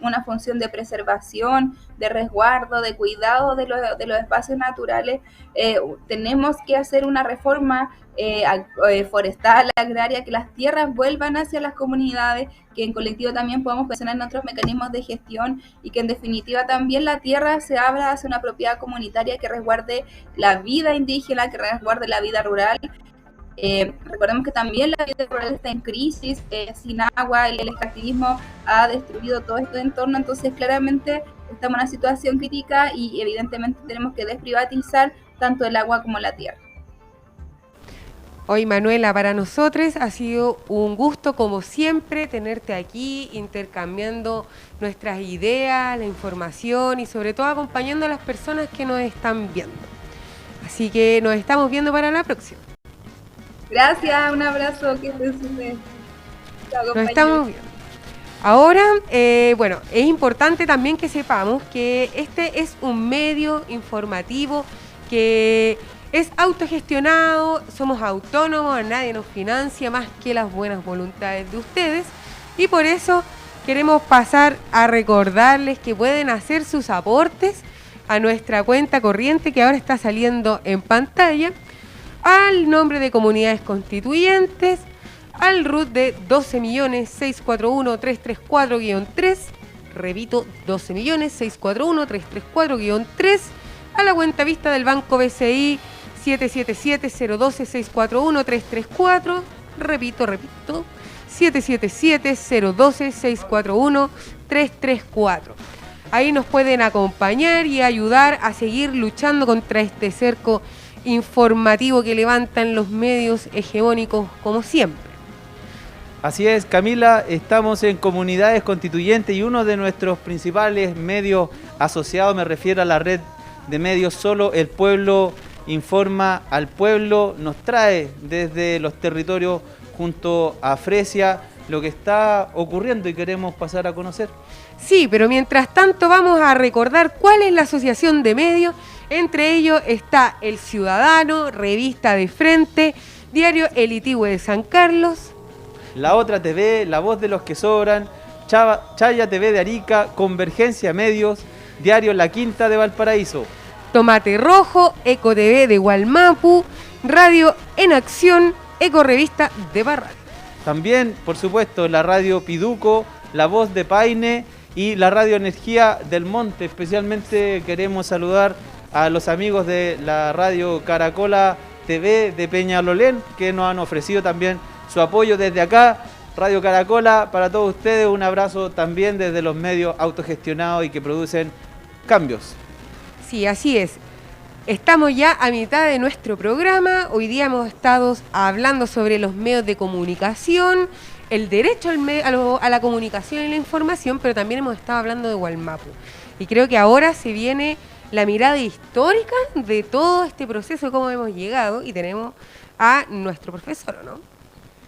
una función de preservación, de resguardo, de cuidado de los espacios naturales. Tenemos que hacer una reforma forestal, agraria, que las tierras vuelvan hacia las comunidades, que en colectivo también podamos pensar en otros mecanismos de gestión y que en definitiva también la tierra se abra hacia una propiedad comunitaria que resguarde la vida indígena, que resguarde la vida rural. Recordemos que también la vida rural está en crisis, sin agua, el extractivismo ha destruido todo este entorno, entonces claramente estamos en una situación crítica y evidentemente tenemos que desprivatizar tanto el agua como la tierra. Hoy, Manuela, para nosotros ha sido un gusto, como siempre, tenerte aquí, intercambiando nuestras ideas, la información y sobre todo acompañando a las personas que nos están viendo. Así que nos estamos viendo para la próxima. Gracias, un abrazo, que estén súper. Nos estamos viendo. Ahora, bueno, es importante también que sepamos que este es un medio informativo que es autogestionado, somos autónomos, nadie nos financia más que las buenas voluntades de ustedes y por eso queremos pasar a recordarles que pueden hacer sus aportes a nuestra cuenta corriente que ahora está saliendo en pantalla, al nombre de Comunidades Constituyentes, al RUT de 12.641.334-3, repito, 12.641.334-3, a la cuenta vista del Banco BCI 777-012-641-334, repito, 777-012-641-334. Ahí nos pueden acompañar y ayudar a seguir luchando contra este cerco informativo que levantan los medios hegemónicos como siempre. Así es, Camila, estamos en Comunidades Constituyentes y uno de nuestros principales medios asociados, me refiero a la red de medios Solo el Pueblo Informa al Pueblo, nos trae desde los territorios junto a Fresia lo que está ocurriendo y queremos pasar a conocer. Sí, pero mientras tanto vamos a recordar cuál es la asociación de medios. Entre ellos está El Ciudadano, Revista de Frente, Diario El Itigüe de San Carlos, La Otra TV, La Voz de los que Sobran, Chaya TV de Arica, Convergencia Medios, Diario La Quinta de Valparaíso, Tomate Rojo, Eco TV de Gualmapu, Radio En Acción, Eco Revista de Barral. También, por supuesto, la Radio Piduco, La Voz de Paine y la Radio Energía del Monte. Especialmente queremos saludar a los amigos de la Radio Caracola TV de Peñalolén, que nos han ofrecido también su apoyo desde acá. Radio Caracola, para todos ustedes, un abrazo también desde los medios autogestionados y que producen cambios. Sí, así es. Estamos ya a mitad de nuestro programa. Hoy día hemos estado hablando sobre los medios de comunicación, el derecho a la comunicación y la información, pero también hemos estado hablando de Gualmapu. Y creo que ahora se viene la mirada histórica de todo este proceso, cómo hemos llegado, y tenemos a nuestro profesor, ¿no?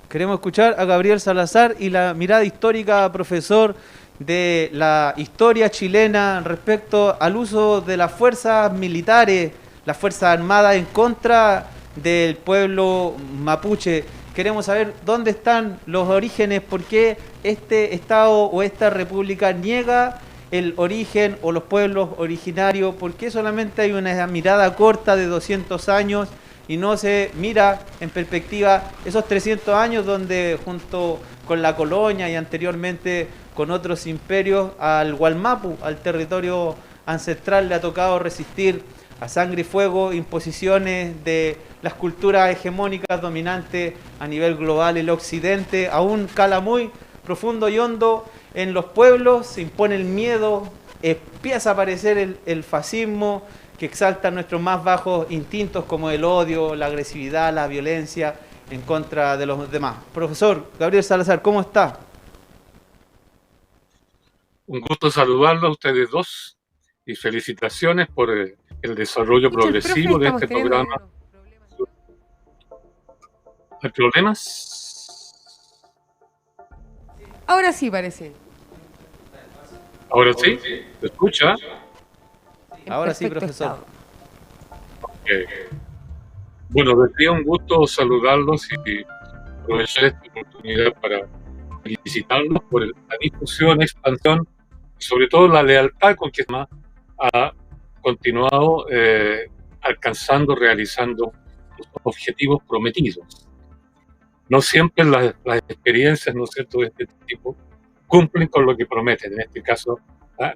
Queremos escuchar a Gabriel Salazar y la mirada histórica, profesor, de la historia chilena respecto al uso de las fuerzas militares, las fuerzas armadas en contra del pueblo mapuche. Queremos saber dónde están los orígenes, por qué este Estado o esta república niega el origen o los pueblos originarios, por qué solamente hay una mirada corta de 200 años y no se mira en perspectiva esos 300 años donde junto con la colonia y anteriormente con otros imperios al Gualmapu, al territorio ancestral, le ha tocado resistir a sangre y fuego imposiciones de las culturas hegemónicas dominantes a nivel global. El occidente aún cala muy profundo y hondo en los pueblos, se impone el miedo, empieza a aparecer el fascismo que exalta nuestros más bajos instintos como el odio, la agresividad, la violencia en contra de los demás. Profesor Gabriel Salazar, ¿cómo está? Un gusto saludarlo a ustedes dos y felicitaciones por el desarrollo progresivo de este programa. ¿Hay problemas? Ahora sí parece. ¿Ahora sí? ¿Se escucha? Ahora sí, profesor. Okay. Bueno, les pido un gusto saludarlos y aprovechar esta oportunidad para felicitarlos por la difusión, expansión, y sobre todo la lealtad con que ha continuado alcanzando, realizando los objetivos prometidos. No siempre las experiencias, ¿no es cierto?, de este tipo cumplen con lo que prometen, en este caso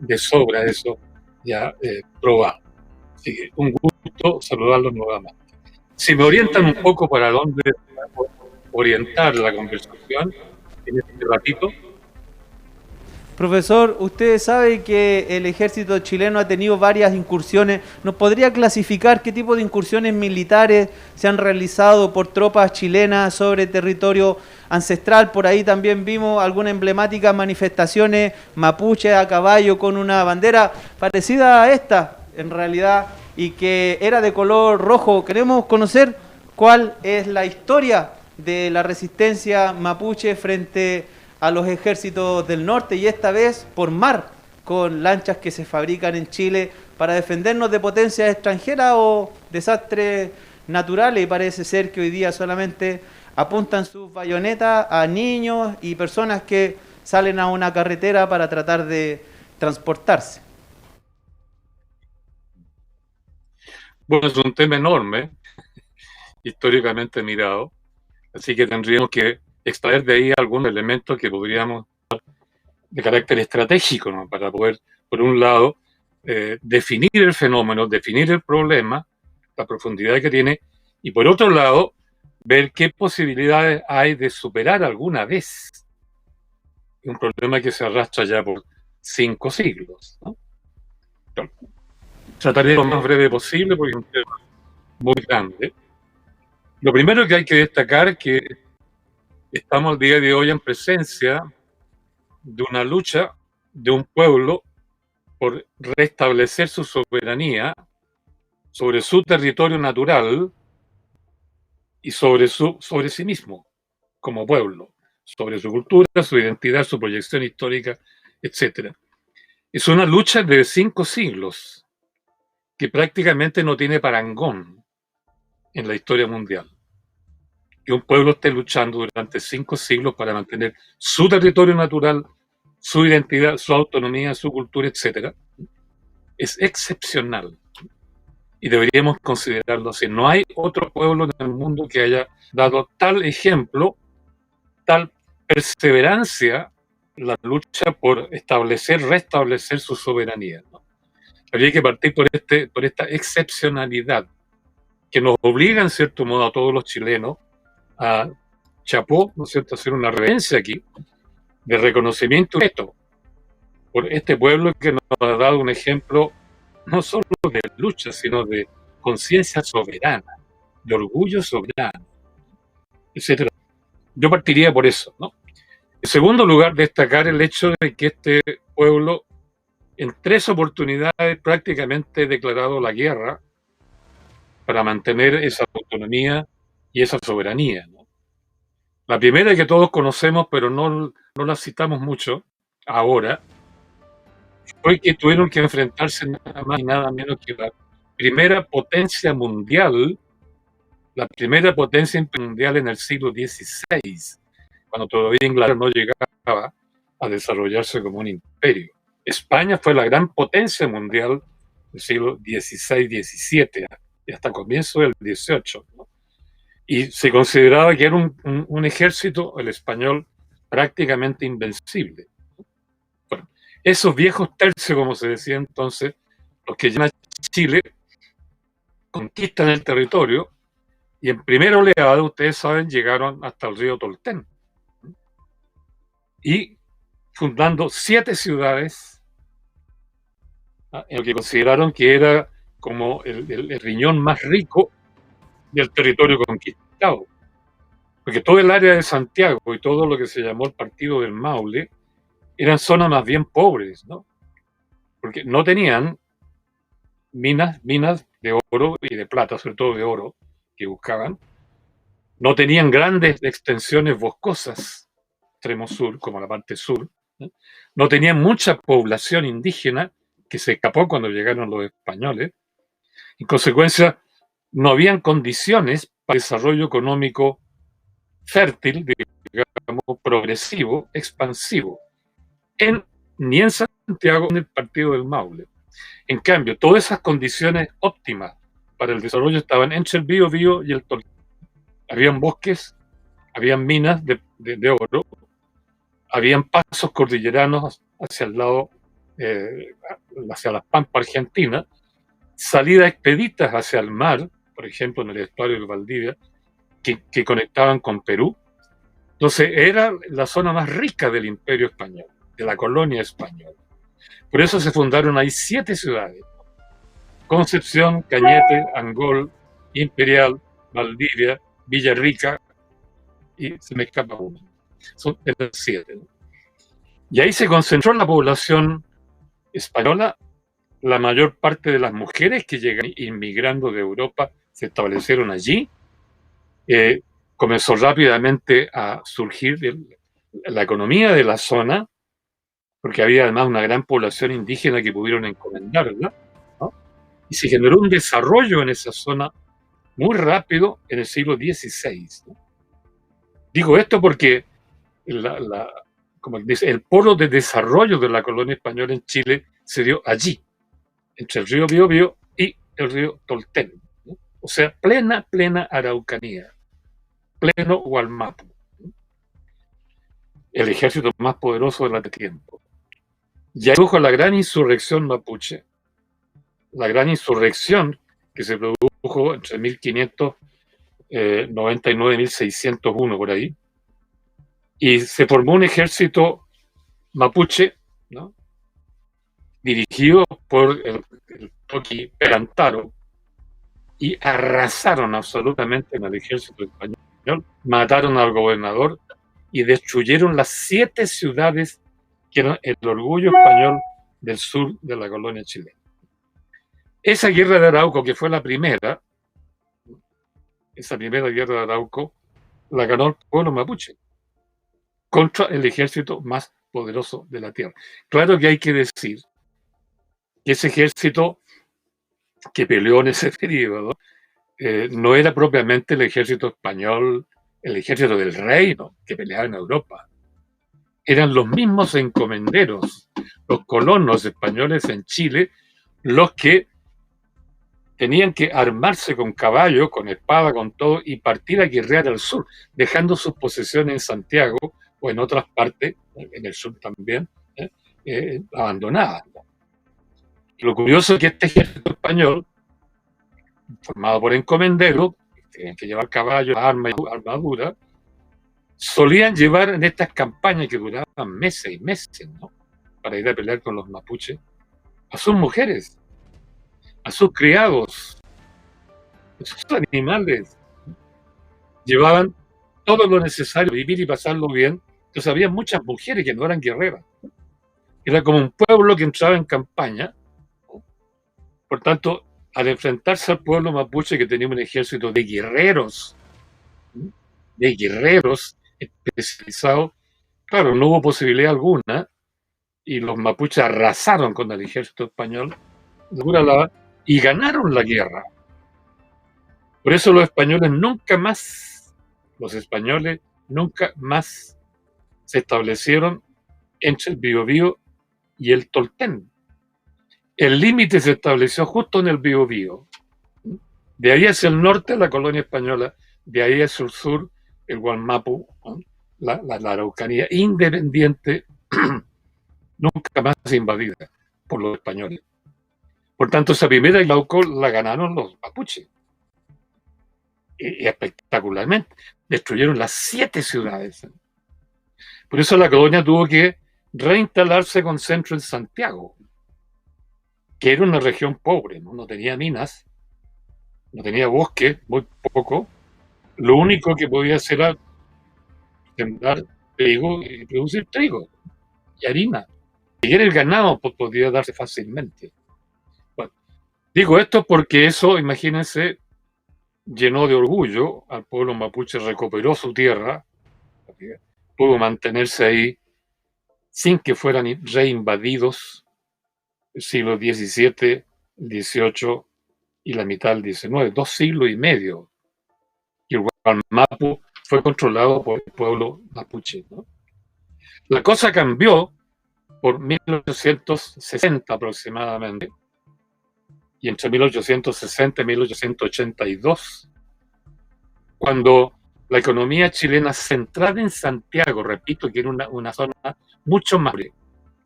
de sobra eso ya probado. Así que un gusto saludarlos nuevamente. Si me orientan un poco para dónde orientar la conversación en este ratito. Profesor, usted sabe que el ejército chileno ha tenido varias incursiones. ¿Nos podría clasificar qué tipo de incursiones militares se han realizado por tropas chilenas sobre territorio ancestral? Por ahí también vimos algunas emblemáticas manifestaciones mapuche a caballo con una bandera parecida a esta, en realidad, y que era de color rojo. Queremos conocer cuál es la historia de la resistencia mapuche frente a los ejércitos del norte, y esta vez por mar, con lanchas que se fabrican en Chile para defendernos de potencias extranjeras o desastres naturales, y parece ser que hoy día solamente apuntan sus bayonetas a niños y personas que salen a una carretera para tratar de transportarse. Bueno, es un tema enorme, históricamente mirado, así que tendríamos que extraer de ahí algunos elementos que podríamos de carácter estratégico, ¿no?, para poder, por un lado, definir el fenómeno, definir el problema, la profundidad que tiene, y por otro lado, ver qué posibilidades hay de superar alguna vez un problema que se arrastra ya por 5 siglos, ¿no? Trataré lo más breve posible porque es un tema muy grande. Lo primero que hay que destacar es que estamos al día de hoy en presencia de una lucha de un pueblo por restablecer su soberanía sobre su territorio natural y sobre sí mismo como pueblo, sobre su cultura, su identidad, su proyección histórica, etc. Es una lucha de 5 siglos que prácticamente no tiene parangón en la historia mundial. Que un pueblo esté luchando durante 5 siglos para mantener su territorio natural, su identidad, su autonomía, su cultura, etc., es excepcional. Y deberíamos considerarlo así. No hay otro pueblo en el mundo que haya dado tal ejemplo, tal perseverancia en la lucha por restablecer su soberanía, ¿no? Habría que partir por esta excepcionalidad que nos obliga, en cierto modo, a todos los chilenos a chapó, ¿no es cierto?, hacer una reverencia aquí de reconocimiento por este pueblo que nos ha dado un ejemplo no solo de lucha, sino de conciencia soberana, de orgullo soberano, etc. Yo partiría por eso, ¿no? En segundo lugar, destacar el hecho de que este pueblo en 3 oportunidades prácticamente ha declarado la guerra para mantener esa autonomía y esa soberanía, ¿no? La primera que todos conocemos, pero no la citamos mucho ahora, fue que tuvieron que enfrentarse nada más y nada menos que la primera potencia mundial en el siglo XVI, cuando todavía Inglaterra no llegaba a desarrollarse como un imperio. España fue la gran potencia mundial del siglo XVI-XVII y hasta comienzo del XVIII, ¿no? Y se consideraba que era un ejército, el español, prácticamente invencible. Bueno, esos viejos tercios, como se decía entonces, los que llegan a Chile, conquistan el territorio y en primera oleada, ustedes saben, llegaron hasta el río Tolten y fundando 7 ciudades en lo que consideraron que era como el riñón más rico del territorio conquistado. Porque todo el área de Santiago y todo lo que se llamó el Partido del Maule eran zonas más bien pobres, ¿no? Porque no tenían minas de oro y de plata, sobre todo de oro, que buscaban. No tenían grandes extensiones boscosas, extremo sur, como la parte sur, ¿no? No tenían mucha población indígena que se escapó cuando llegaron los españoles. En consecuencia, no habían condiciones para el desarrollo económico fértil, digamos, progresivo, expansivo, ni en Santiago ni en el partido del Maule. En cambio, todas esas condiciones óptimas para el desarrollo estaban entre el Biobío y el Tolten. Habían bosques, habían minas de oro, habían pasos cordilleranos hacia el lado, hacia la Pampa Argentina, salidas expeditas hacia el mar, por ejemplo en el estuario de Valdivia, que conectaban con Perú. Entonces era la zona más rica del Imperio Español, de la colonia española. Por eso se fundaron ahí 7 ciudades: Concepción, Cañete, Angol, Imperial, Valdivia, Villarrica, y se me escapa uno. Son 7. Y ahí se concentró la población española. La mayor parte de las mujeres que llegan inmigrando de Europa se establecieron allí. Comenzó rápidamente a surgir la economía de la zona, porque había además una gran población indígena que pudieron encomendarla, ¿no? Y se generó un desarrollo en esa zona muy rápido en el siglo XVI, ¿no? Digo esto porque como dice, el polo de desarrollo de la colonia española en Chile se dio allí, entre el río Biobío y el río Tolten, ¿no? O sea, plena Araucanía, pleno Gualmapu, ¿no? El ejército más poderoso de aquel tiempo. Y ahí produjo la gran insurrección mapuche, la gran insurrección que se produjo entre 1599 y 1601, por ahí, y se formó un ejército mapuche, ¿no?, dirigido por el Toqui Perantaro, y arrasaron absolutamente en el ejército español, mataron al gobernador y destruyeron las 7 ciudades que eran el orgullo español del sur de la colonia chilena. Esa guerra de Arauco, que fue la primera, esa primera guerra de Arauco, la ganó el pueblo mapuche contra el ejército más poderoso de la tierra. Claro que hay que decir que ese ejército que peleó en ese periodo no era propiamente el ejército español, el ejército del reino que peleaba en Europa. Eran los mismos encomenderos, los colonos españoles en Chile, los que tenían que armarse con caballo, con espada, con todo, y partir a guerrear al sur, dejando sus posesiones en Santiago o en otras partes, en el sur también, abandonadas, ¿no? Lo curioso es que este ejército español, formado por encomenderos, que tenían que llevar caballos, armas y armadura, solían llevar en estas campañas que duraban meses y meses, ¿no?, para ir a pelear con los mapuches, a sus mujeres, a sus criados, a sus animales. Llevaban todo lo necesario, vivir y pasarlo bien. Entonces había muchas mujeres que no eran guerreras. Era como un pueblo que entraba en campaña. Por tanto, al enfrentarse al pueblo mapuche, que tenía un ejército de guerreros especializados, claro, no hubo posibilidad alguna, y los mapuches arrasaron con el ejército español y ganaron la guerra. Por eso los españoles nunca más se establecieron entre el Biobío y el Tolten. El límite se estableció justo en el Biobío. De ahí hacia el norte la colonia española, de ahí hacia el sur el Gualmapu, ¿no?, la Araucanía independiente, nunca más invadida por los españoles. Por tanto, esa primera Arauco la ganaron los mapuches. Y espectacularmente. Destruyeron las 7 ciudades. Por eso la colonia tuvo que reinstalarse con centro en Santiago, que era una región pobre, no tenía minas, no tenía bosque, muy poco. Lo único que podía hacer era sembrar trigo y producir trigo y harina. Y el ganado podía darse fácilmente. Bueno, digo esto porque eso, imagínense, llenó de orgullo al pueblo mapuche, recuperó su tierra, pudo mantenerse ahí sin que fueran reinvadidos el siglo XVII, XVIII y la mitad del XIX, 2 siglos y medio. Y el Gualmapu fue controlado por el pueblo mapuche, ¿no? La cosa cambió por 1860 aproximadamente, y entre 1860 y 1882, cuando la economía chilena centrada en Santiago, repito, que era una zona mucho más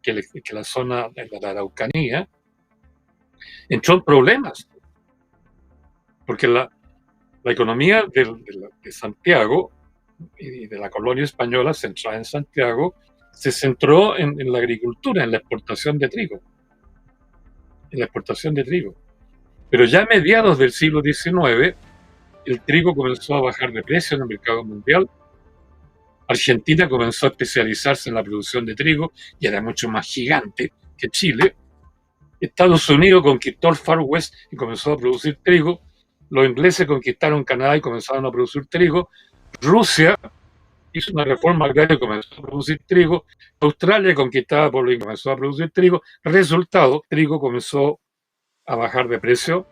que la zona de la Araucanía, entró en problemas, porque la economía de Santiago y de la colonia española centrada en Santiago se centró en la agricultura, en la exportación de trigo. En la exportación de trigo. Pero ya a mediados del siglo XIX, el trigo comenzó a bajar de precio en el mercado mundial. Argentina comenzó a especializarse en la producción de trigo y era mucho más gigante que Chile. Estados Unidos conquistó el Far West y comenzó a producir trigo. Los ingleses conquistaron Canadá y comenzaron a producir trigo. Rusia hizo una reforma agraria y comenzó a producir trigo. Australia, conquistada por los ingleses, comenzó a producir trigo. Resultado, trigo comenzó a bajar de precio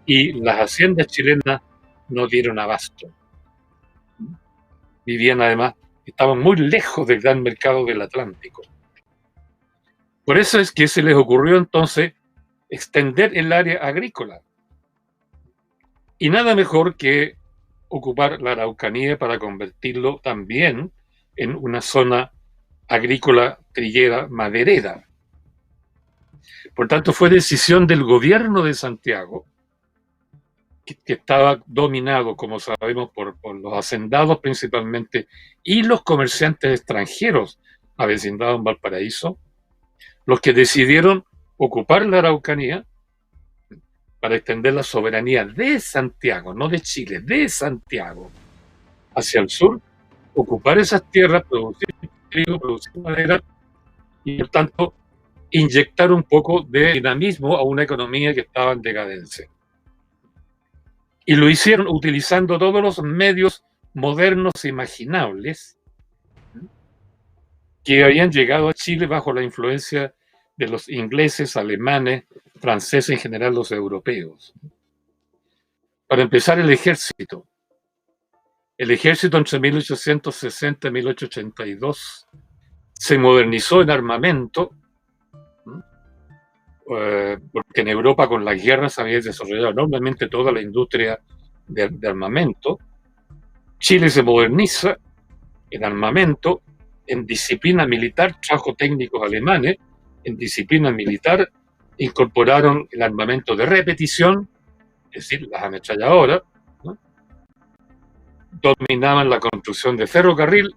y las haciendas chilenas no dieron abasto. Vivían además, estaban muy lejos del gran mercado del Atlántico. Por eso es que se les ocurrió entonces extender el área agrícola. Y nada mejor que ocupar la Araucanía para convertirlo también en una zona agrícola, triguera, maderera. Por tanto, fue decisión del gobierno de Santiago, que estaba dominado, como sabemos, por los hacendados principalmente y los comerciantes extranjeros avecindados en Valparaíso, los que decidieron ocupar la Araucanía para extender la soberanía de Santiago, no de Chile, de Santiago, hacia el sur, ocupar esas tierras, producir trigo, producir madera y, por tanto, inyectar un poco de dinamismo a una economía que estaba en decadencia. Y lo hicieron utilizando todos los medios modernos imaginables que habían llegado a Chile bajo la influencia de los ingleses, alemanes, franceses, en general los europeos. Para empezar, el ejército. El ejército entre 1860 y 1882 se modernizó en armamento, porque en Europa con las guerras había desarrollado enormemente toda la industria de armamento. Chile se moderniza en armamento, en disciplina militar, trajo técnicos alemanes, en disciplina militar incorporaron el armamento de repetición, es decir, las ametralladoras, ¿no? Dominaban la construcción de ferrocarril,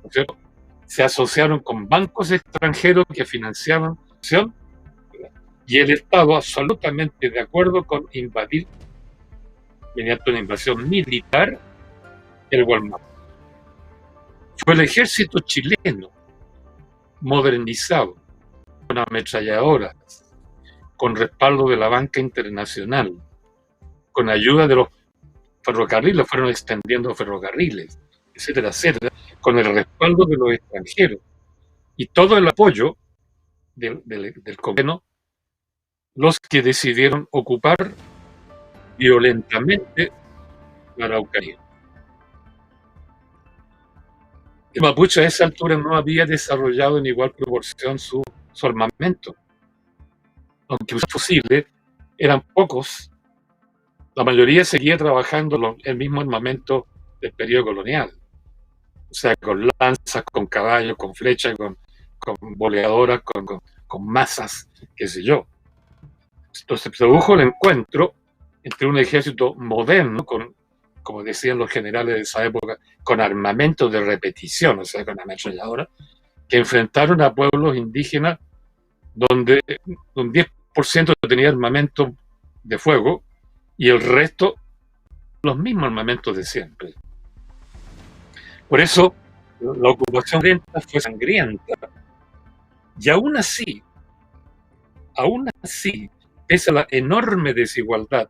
¿no es cierto? Se asociaron con bancos extranjeros que financiaban la acción, y el Estado absolutamente de acuerdo con invadir, mediante una invasión militar, el Gualmapu. Fue el ejército chileno, modernizado, con ametralladoras, con respaldo de la banca internacional, con ayuda de los ferrocarriles, fueron extendiendo ferrocarriles, etcétera, etcétera, con el respaldo de los extranjeros y todo el apoyo del gobierno, los que decidieron ocupar violentamente la Araucanía. El mapuche a esa altura no había desarrollado en igual proporción su armamento. Aunque usaba fusiles, eran pocos. La mayoría seguía trabajando el mismo armamento del periodo colonial. O sea, con lanzas, con caballos, con flechas, con boleadoras, con masas, qué sé yo. Entonces se produjo el encuentro entre un ejército moderno, como decían los generales de esa época, con armamento de repetición, o sea, con ametralladoras, que enfrentaron a pueblos indígenas donde un 10% tenía armamento de fuego y el resto los mismos armamentos de siempre. Por eso la ocupación lenta fue sangrienta. Y aún así, pese a la enorme desigualdad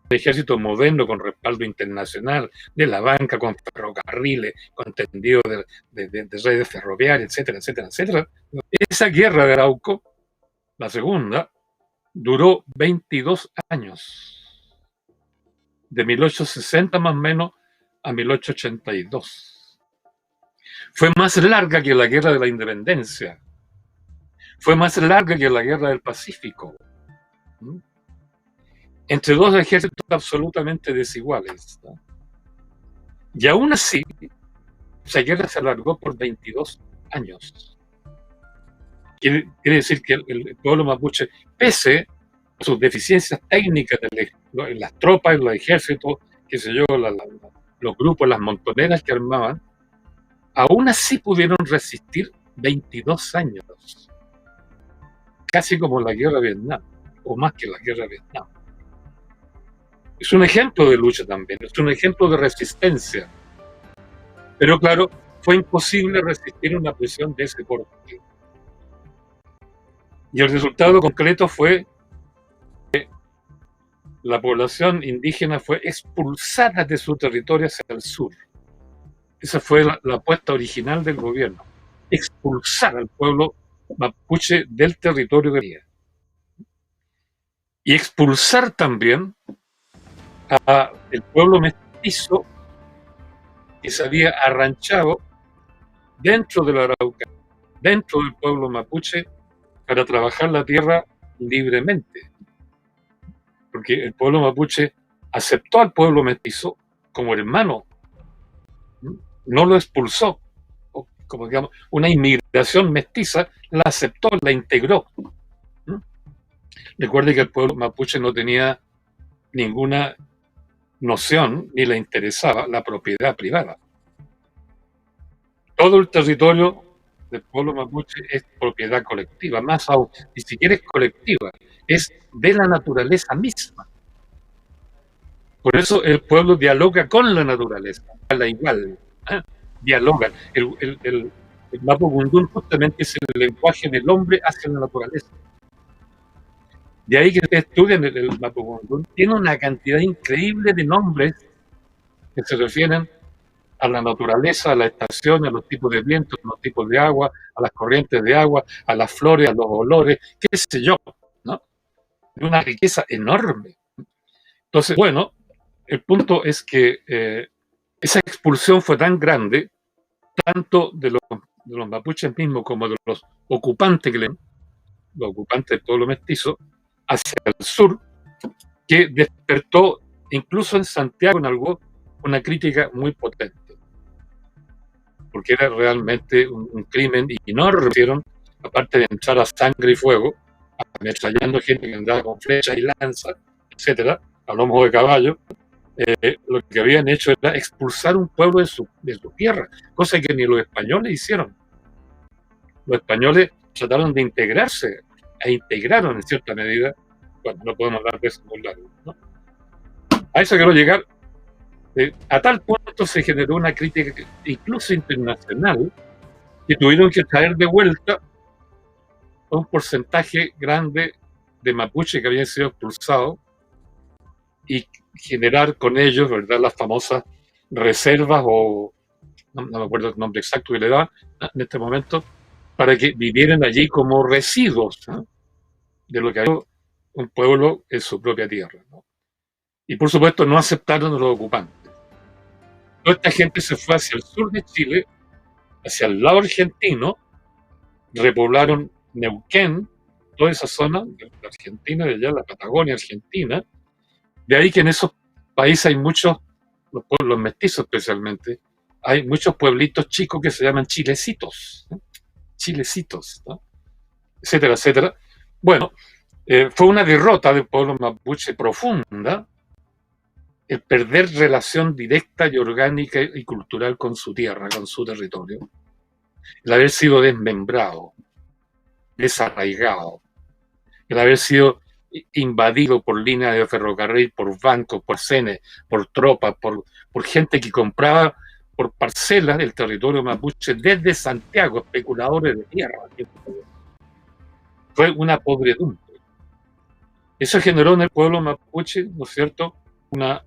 del ejército moderno con respaldo internacional, de la banca, con ferrocarriles, con tendido de redes ferroviarias, etcétera, etcétera, etcétera, esa guerra de Arauco, la segunda, duró 22 años. De 1860 más o menos a 1882. Fue más larga que la Guerra de la Independencia. Fue más larga que la Guerra del Pacífico. Entre dos ejércitos absolutamente desiguales, ¿no? Y aún así, esa guerra se alargó por 22 años. Quiere decir que el pueblo mapuche, pese a sus deficiencias técnicas en las tropas, en los ejércitos, qué sé yo, los grupos, las montoneras que armaban, aún así pudieron resistir 22 años. Casi como la guerra de Vietnam, o más que la guerra de Vietnam. Es un ejemplo de lucha también, es un ejemplo de resistencia. Pero claro, fue imposible resistir una presión de ese porte. Y el resultado concreto fue que la población indígena fue expulsada de su territorio hacia el sur. Esa fue la apuesta original del gobierno, expulsar al pueblo mapuche del territorio de Bolivia. Y expulsar también al pueblo mestizo que se había arranchado dentro de la Araucanía, dentro del pueblo mapuche, para trabajar la tierra libremente. Porque el pueblo mapuche aceptó al pueblo mestizo como hermano, no lo expulsó. Como digamos, una inmigración mestiza, la aceptó, la integró. Recuerde que el pueblo mapuche no tenía ninguna noción, ni le interesaba la propiedad privada. Todo el territorio del pueblo mapuche es propiedad colectiva, más aún, ni siquiera es colectiva, es de la naturaleza misma. Por eso el pueblo dialoga con la naturaleza, a la igual, dialogan. El Mapudungun justamente es el lenguaje del hombre hacia la naturaleza. De ahí que ustedes estudian el Mapudungun, tiene una cantidad increíble de nombres que se refieren a la naturaleza, a la estación, a los tipos de viento, a los tipos de agua, a las corrientes de agua, a las flores, a los olores, qué sé yo, ¿no? De una riqueza enorme. Entonces, bueno, el punto es que esa expulsión fue tan grande, tanto de los mapuches mismos como de los ocupantes, los ocupantes del pueblo mestizo, hacia el sur, que despertó incluso en Santiago en algo una crítica muy potente, porque era realmente un crimen y no recibieron, aparte de entrar a sangre y fuego, ametrallando gente que andaba con flechas y lanzas, etcétera, a lomos de caballo. Lo que habían hecho era expulsar un pueblo de su tierra, cosa que ni los españoles hicieron. Los españoles trataron de integrarse, e integraron en cierta medida, bueno, no podemos hablar de eso muy largo, ¿no? A eso quiero llegar. A tal punto se generó una crítica incluso internacional, que tuvieron que traer de vuelta a un porcentaje grande de mapuche que habían sido expulsados y generar con ellos, ¿verdad?, las famosas reservas, o no me acuerdo el nombre exacto que le daban en este momento, para que vivieran allí como residuos, ¿no?, de lo que había un pueblo en su propia tierra, ¿no? Y por supuesto no aceptaron a los ocupantes. Toda esta gente se fue hacia el sur de Chile, hacia el lado argentino, repoblaron Neuquén, toda esa zona de la Argentina, de allá, la Patagonia Argentina. De ahí que en esos países hay muchos, los pueblos mestizos especialmente, hay muchos pueblitos chicos que se llaman chilecitos, ¿no? Chilecitos, ¿no? Etcétera, etcétera. Bueno, fue una derrota del pueblo mapuche profunda, el perder relación directa y orgánica y cultural con su tierra, con su territorio, el haber sido desmembrado, desarraigado, el haber sido invadido por líneas de ferrocarril, por bancos, por cenes, por tropas, por gente que compraba por parcelas el territorio mapuche desde Santiago, especuladores de tierra. Fue una podredumbre. Eso generó en el pueblo mapuche, ¿no es cierto?, una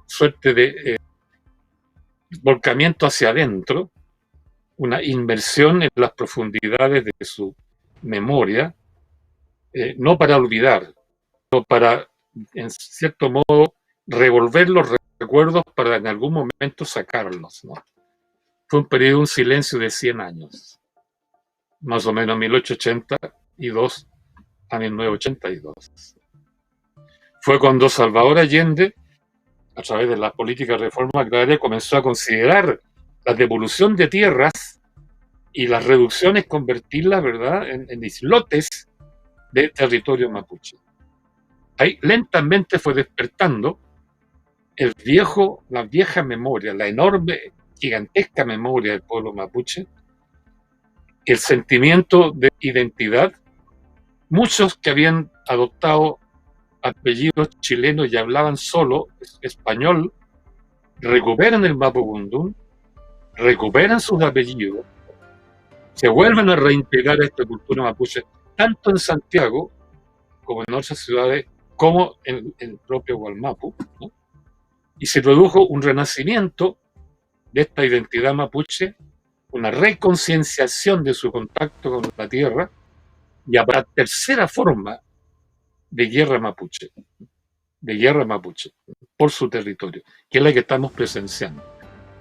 suerte de volcamiento hacia adentro, una inmersión en las profundidades de su memoria, no para olvidar, sino para, en cierto modo, revolver los recuerdos para en algún momento sacarlos, ¿no? Fue un periodo, un silencio de 100 años, más o menos 1882 a 1982. Fue cuando Salvador Allende, a través de la política de reforma agraria, comenzó a considerar la devolución de tierras y las reducciones, convertirlas, ¿verdad?, en islotes de territorio mapuche. Ahí lentamente fue despertando la vieja memoria, la enorme, gigantesca memoria del pueblo mapuche, el sentimiento de identidad. Muchos que habían adoptado apellidos chilenos y hablaban solo español, recuperan el mapudungun, recuperan sus apellidos, se vuelven a reintegrar a esta cultura mapuche, tanto en Santiago como en otras ciudades, como en el propio Wallmapu, ¿no? Y se produjo un renacimiento de esta identidad mapuche, una reconcienciación de su contacto con la tierra, y a la tercera forma de guerra mapuche por su territorio, que es la que estamos presenciando.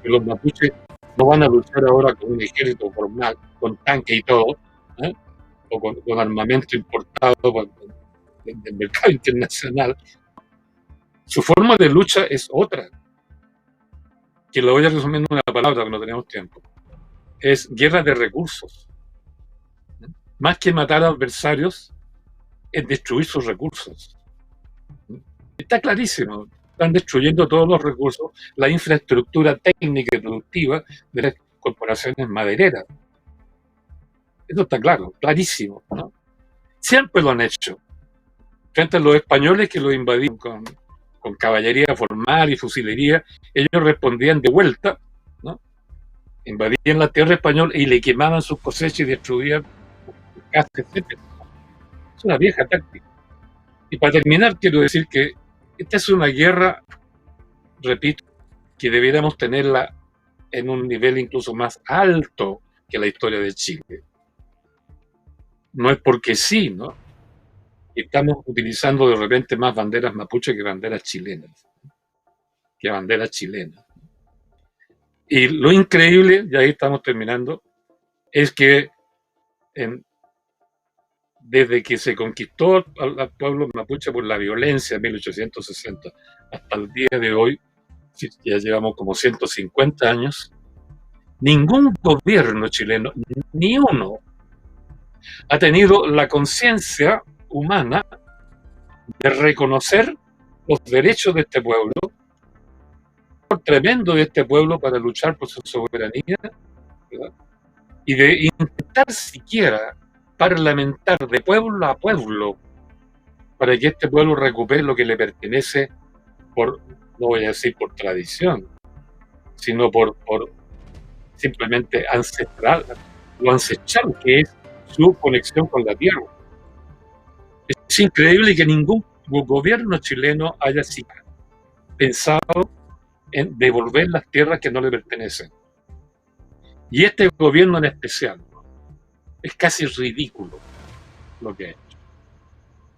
Que los mapuches no van a luchar ahora con un ejército formal, con tanques y todo, ¿eh?, o con armamento importado del mercado internacional. Su forma de lucha es otra, que lo voy a resumir en una palabra porque no tenemos tiempo. Es guerra de recursos. Más que matar a adversarios, es destruir sus recursos. Está clarísimo. Están destruyendo todos los recursos, la infraestructura técnica y productiva de las corporaciones madereras. Eso está claro, clarísimo, ¿no? Siempre lo han hecho. Frente a los españoles que los invadían con caballería formal y fusilería, ellos respondían de vuelta, ¿no? Invadían la tierra española y le quemaban sus cosechas y destruían casas, etc. Es una vieja táctica. Y para terminar, quiero decir que esta es una guerra, repito, que debiéramos tenerla en un nivel incluso más alto que la historia de Chile. No es porque sí, ¿no? Estamos utilizando de repente más banderas mapuche que banderas chilenas. Y lo increíble, y ahí estamos terminando, es que desde que se conquistó al pueblo mapuche por la violencia en 1860 hasta el día de hoy, ya llevamos como 150 años, ningún gobierno chileno, ni uno, ha tenido la conciencia humana de reconocer los derechos de este pueblo, por tremendo de este pueblo para luchar por su soberanía, ¿verdad?, y de intentar siquiera parlamentar de pueblo a pueblo para que este pueblo recupere lo que le pertenece no voy a decir por tradición, sino por simplemente lo ancestral que es su conexión con la tierra. Es increíble que ningún gobierno chileno haya siquiera pensado en devolver las tierras que no le pertenecen. Y este gobierno en especial, es casi ridículo lo que ha hecho.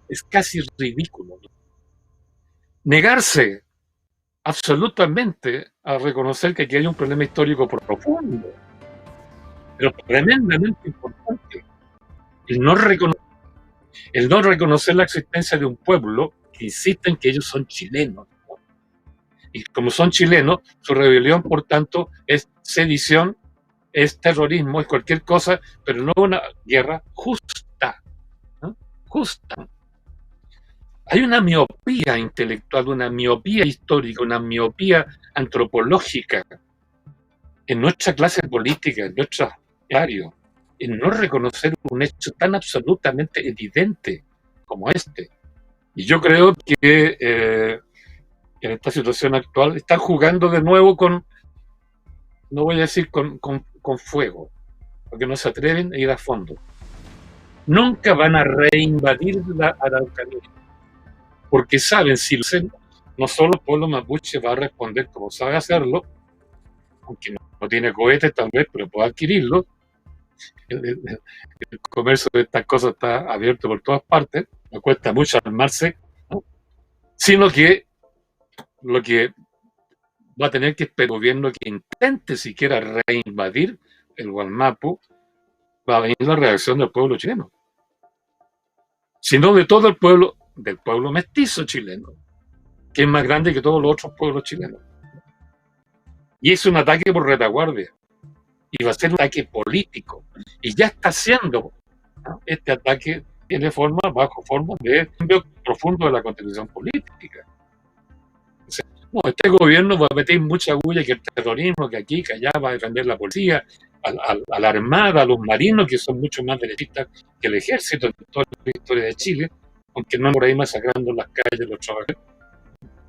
Es casi ridículo, ¿no? Negarse absolutamente a reconocer que aquí hay un problema histórico profundo, pero tremendamente importante. El no reconocer la existencia de un pueblo que insiste en que ellos son chilenos, ¿no? Y como son chilenos, su rebelión, por tanto, es sedición, es terrorismo, es cualquier cosa, pero no una guerra justa, ¿no? Justa. Hay una miopía intelectual, una miopía histórica, una miopía antropológica en nuestra clase política, en nuestro diario, en no reconocer un hecho tan absolutamente evidente como este. Y yo creo que en esta situación actual están jugando de nuevo no voy a decir con fuego, porque no se atreven a ir a fondo. Nunca van a reinvadir la Araucanía, porque saben, si lo hacen, no solo el pueblo mapuche va a responder como sabe hacerlo, aunque no tiene cohetes tal vez, pero puede adquirirlo. El comercio de estas cosas está abierto por todas partes, no cuesta mucho armarse, ¿no? Sino que lo que va a tener que esperar el gobierno que intente siquiera reinvadir el Gualmapu, va a venir la reacción del pueblo chileno, sino de todo el pueblo, del pueblo mestizo chileno, que es más grande que todos los otros pueblos chilenos. Y es un ataque por retaguardia, y va a ser un ataque político, y ya está siendo, ¿no? Este ataque tiene bajo forma de cambio profundo de la constitución política. No, este gobierno va a meter mucha bulla, que el terrorismo, que aquí, que allá, va a defender la policía, a la armada, a los marinos, que son mucho más derechistas que el ejército en toda la historia de Chile, aunque no por ahí masacrando en las calles los trabajadores,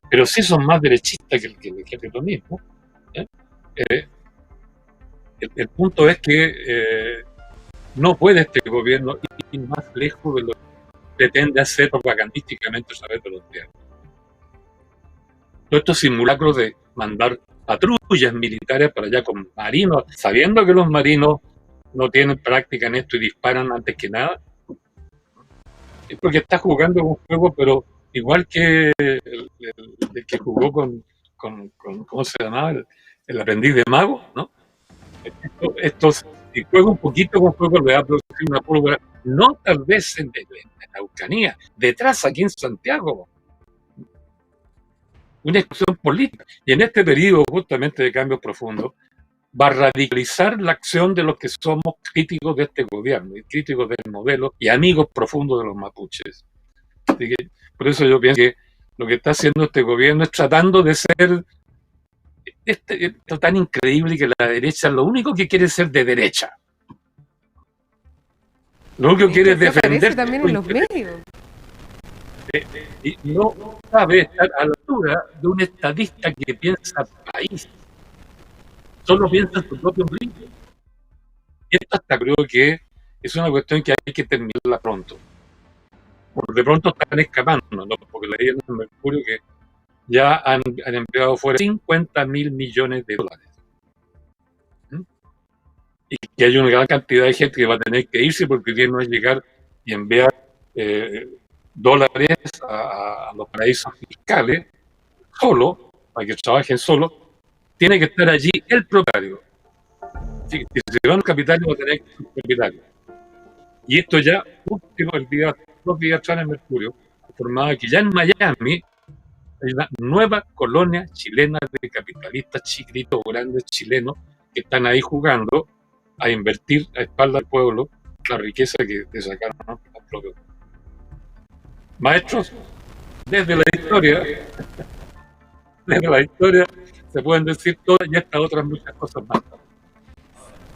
pero sí son más derechistas que el ejército mismo. El punto es que no puede este gobierno ir más lejos de lo que pretende hacer propagandísticamente a través de los diarios. Todos estos simulacros de mandar patrullas militares para allá con marinos, sabiendo que los marinos no tienen práctica en esto y disparan antes que nada, es porque está jugando un juego, pero igual que el que jugó con ¿cómo se llamaba? El aprendiz de mago, ¿no? Si juega un poquito con fuego, le va a producir una pólvora, no tal vez en la Araucanía, detrás aquí en Santiago. Una explosión política. Y en este periodo justamente de cambios profundos, va a radicalizar la acción de los que somos críticos de este gobierno, y críticos del modelo, y amigos profundos de los mapuches. Así que, por eso yo pienso que lo que está haciendo este gobierno es tratando de ser esto tan increíble, que la derecha lo único que quiere es ser de derecha. Lo único que quiere es defender también en los medios. Y no sabe estar a la altura de un estadista que piensa país, solo piensa en su propio ombligo. Y esto hasta creo que es una cuestión que hay que terminarla pronto. Porque de pronto están escapando, ¿no? Porque leí en el Mercurio que ya han enviado fuera 50.000 millones de dólares. Y que hay una gran cantidad de gente que va a tener que irse porque no es llegar y enviar dólares a los paraísos fiscales solo, para que trabajen solo. Tiene que estar allí el propietario. Si se van los capitales, va a tener que ser propietario. Y esto ya, dos días atrás en el Mercurio, informaba que ya en Miami hay una nueva colonia chilena de capitalistas chiquitos o grandes chilenos que están ahí jugando a invertir a espaldas del pueblo la riqueza que te sacaron, ¿no? Los propios maestros. Desde la historia se pueden decir todas y estas otras muchas cosas más.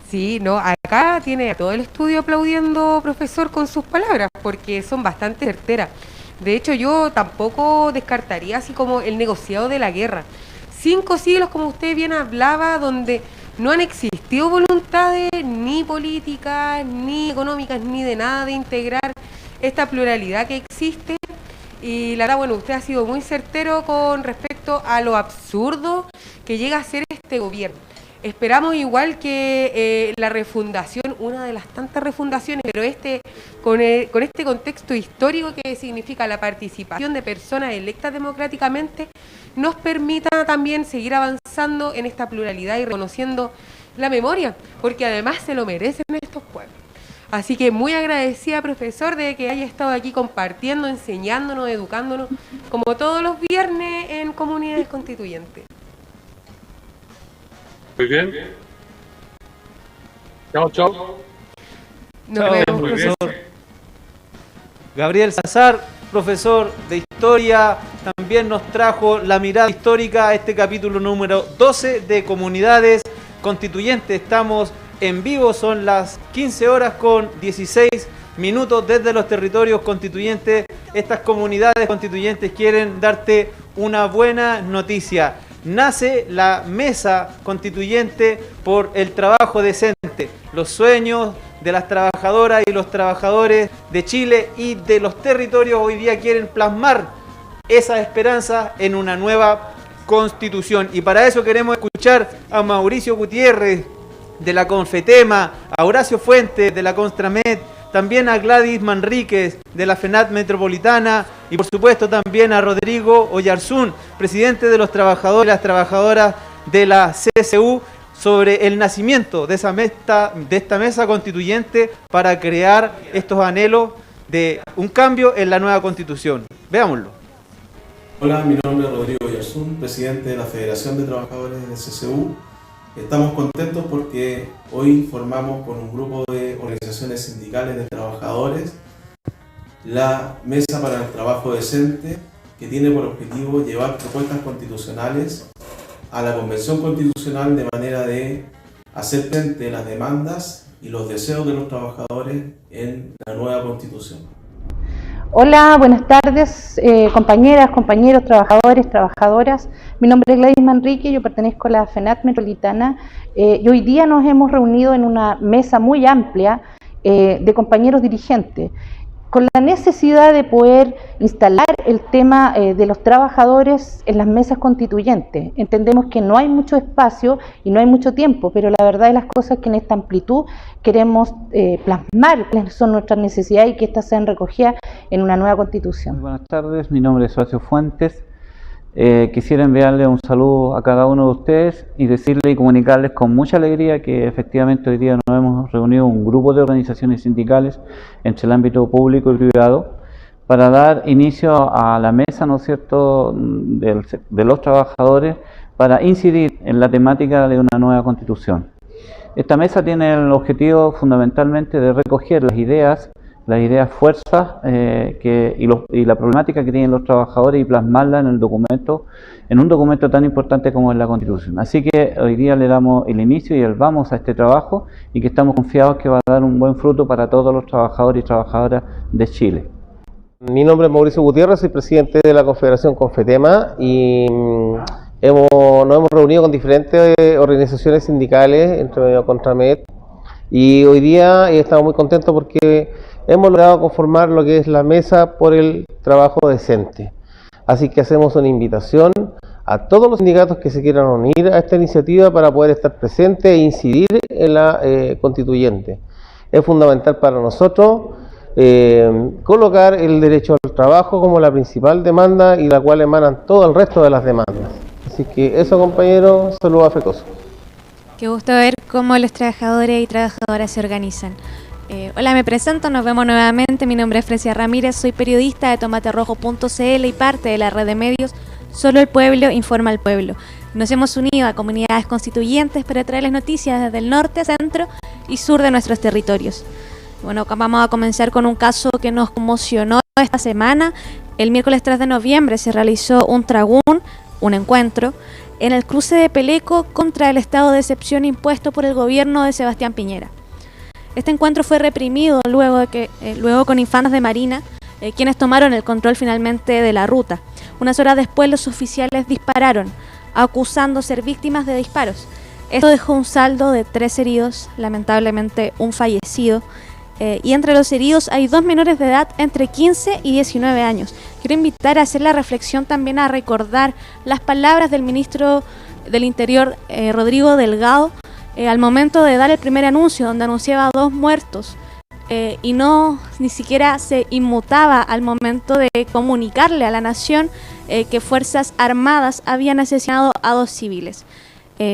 Sí, no, acá tiene todo el estudio aplaudiendo, profesor, con sus palabras, porque son bastante certeras. De hecho, yo tampoco descartaría así como el negociado de la guerra. 5 siglos, como usted bien hablaba, donde no han existido voluntades ni políticas, ni económicas, ni de nada de integrar esta pluralidad que existe. Y la verdad, bueno, usted ha sido muy certero con respecto a lo absurdo que llega a ser este gobierno. Esperamos igual que la refundación, una de las tantas refundaciones, pero con este contexto histórico que significa la participación de personas electas democráticamente, nos permita también seguir avanzando en esta pluralidad y reconociendo la memoria, porque además se lo merecen estos pueblos. Así que muy agradecida, profesor, de que haya estado aquí compartiendo, enseñándonos, educándonos, como todos los viernes en Comunidades Constituyentes. Muy bien. Chao, chao. Nos vemos, muy profesor. bien. Gabriel Salazar, profesor de Historia, también nos trajo la mirada histórica a este capítulo número 12 de Comunidades Constituyentes. Estamos en vivo, son las 15 horas con 16 minutos desde los territorios constituyentes. Estas comunidades constituyentes quieren darte una buena noticia. Nace la Mesa Constituyente por el Trabajo Decente, los sueños de las trabajadoras y los trabajadores de Chile y de los territorios hoy día quieren plasmar esa esperanza en una nueva constitución. Y para eso queremos escuchar a Mauricio Gutiérrez de la Confetema, a Horacio Fuentes de la Constramed, también a Gladys Manríquez de la FENAT Metropolitana y por supuesto también a Rodrigo Oyarzún, presidente de los trabajadores y las trabajadoras de la CSU, sobre el nacimiento de esta mesa constituyente para crear estos anhelos de un cambio en la nueva Constitución. Veámoslo. Hola, mi nombre es Rodrigo Oyarzún, presidente de la Federación de Trabajadores de CSU. Estamos contentos porque hoy formamos con un grupo de organizaciones sindicales de trabajadores la Mesa para el Trabajo Decente, que tiene por objetivo llevar propuestas constitucionales a la Convención Constitucional de manera de hacer frente a las demandas y los deseos de los trabajadores en la nueva Constitución. Hola, buenas tardes, compañeras, compañeros, trabajadores, trabajadoras. Mi nombre es Gladys Manrique, yo pertenezco a la FENAT Metropolitana y hoy día nos hemos reunido en una mesa muy amplia de compañeros dirigentes con la necesidad de poder instalar el tema de los trabajadores en las mesas constituyentes. Entendemos que no hay mucho espacio y no hay mucho tiempo, pero la verdad de las cosas es que en esta amplitud queremos plasmar cuáles son nuestras necesidades y que éstas sean recogidas en una nueva constitución. Muy buenas tardes, mi nombre es Horacio Fuentes. Quisiera enviarle un saludo a cada uno de ustedes y decirle y comunicarles con mucha alegría que efectivamente hoy día nos hemos reunido un grupo de organizaciones sindicales entre el ámbito público y privado para dar inicio a la mesa, ¿no es cierto?, de los trabajadores para incidir en la temática de una nueva constitución. Esta mesa tiene el objetivo fundamentalmente de recoger las ideas fuerzas y la problemática que tienen los trabajadores y plasmarla en un documento tan importante como es la Constitución. Así que hoy día le damos el inicio y el vamos a este trabajo y que estamos confiados que va a dar un buen fruto para todos los trabajadores y trabajadoras de Chile. Mi nombre es Mauricio Gutiérrez, soy presidente de la Confederación Confetema y nos hemos reunido con diferentes organizaciones sindicales, entre medio Contramed, y hoy día estamos muy contentos porque hemos logrado conformar lo que es la Mesa por el Trabajo Decente. Así que hacemos una invitación a todos los sindicatos que se quieran unir a esta iniciativa para poder estar presentes e incidir en la constituyente. Es fundamental para nosotros colocar el derecho al trabajo como la principal demanda y la cual emanan todo el resto de las demandas. Así que eso, compañeros, saludos afectuosos. Qué gusto ver cómo los trabajadores y trabajadoras se organizan. Hola, me presento, nos vemos nuevamente. Mi nombre es Frecia Ramírez, soy periodista de tomaterrojo.cl y parte de la red de medios Solo el Pueblo Informa al Pueblo. Nos hemos unido a comunidades constituyentes para traerles noticias desde el norte, centro y sur de nuestros territorios. Bueno, vamos a comenzar con un caso que nos conmocionó esta semana. El miércoles 3 de noviembre se realizó un encuentro, en el cruce de Peleco contra el estado de excepción impuesto por el gobierno de Sebastián Piñera. Este encuentro fue reprimido luego con infantes de Marina, quienes tomaron el control finalmente de la ruta. Unas horas después los oficiales dispararon, acusando ser víctimas de disparos. Esto dejó un saldo de 3 heridos, lamentablemente un fallecido, y entre los heridos hay 2 menores de edad entre 15 y 19 años. Quiero invitar a hacer la reflexión también a recordar las palabras del ministro del Interior, Rodrigo Delgado, al momento de dar el primer anuncio, donde anunciaba 2 muertos y ni siquiera se inmutaba al momento de comunicarle a la nación que Fuerzas Armadas habían asesinado a 2 civiles.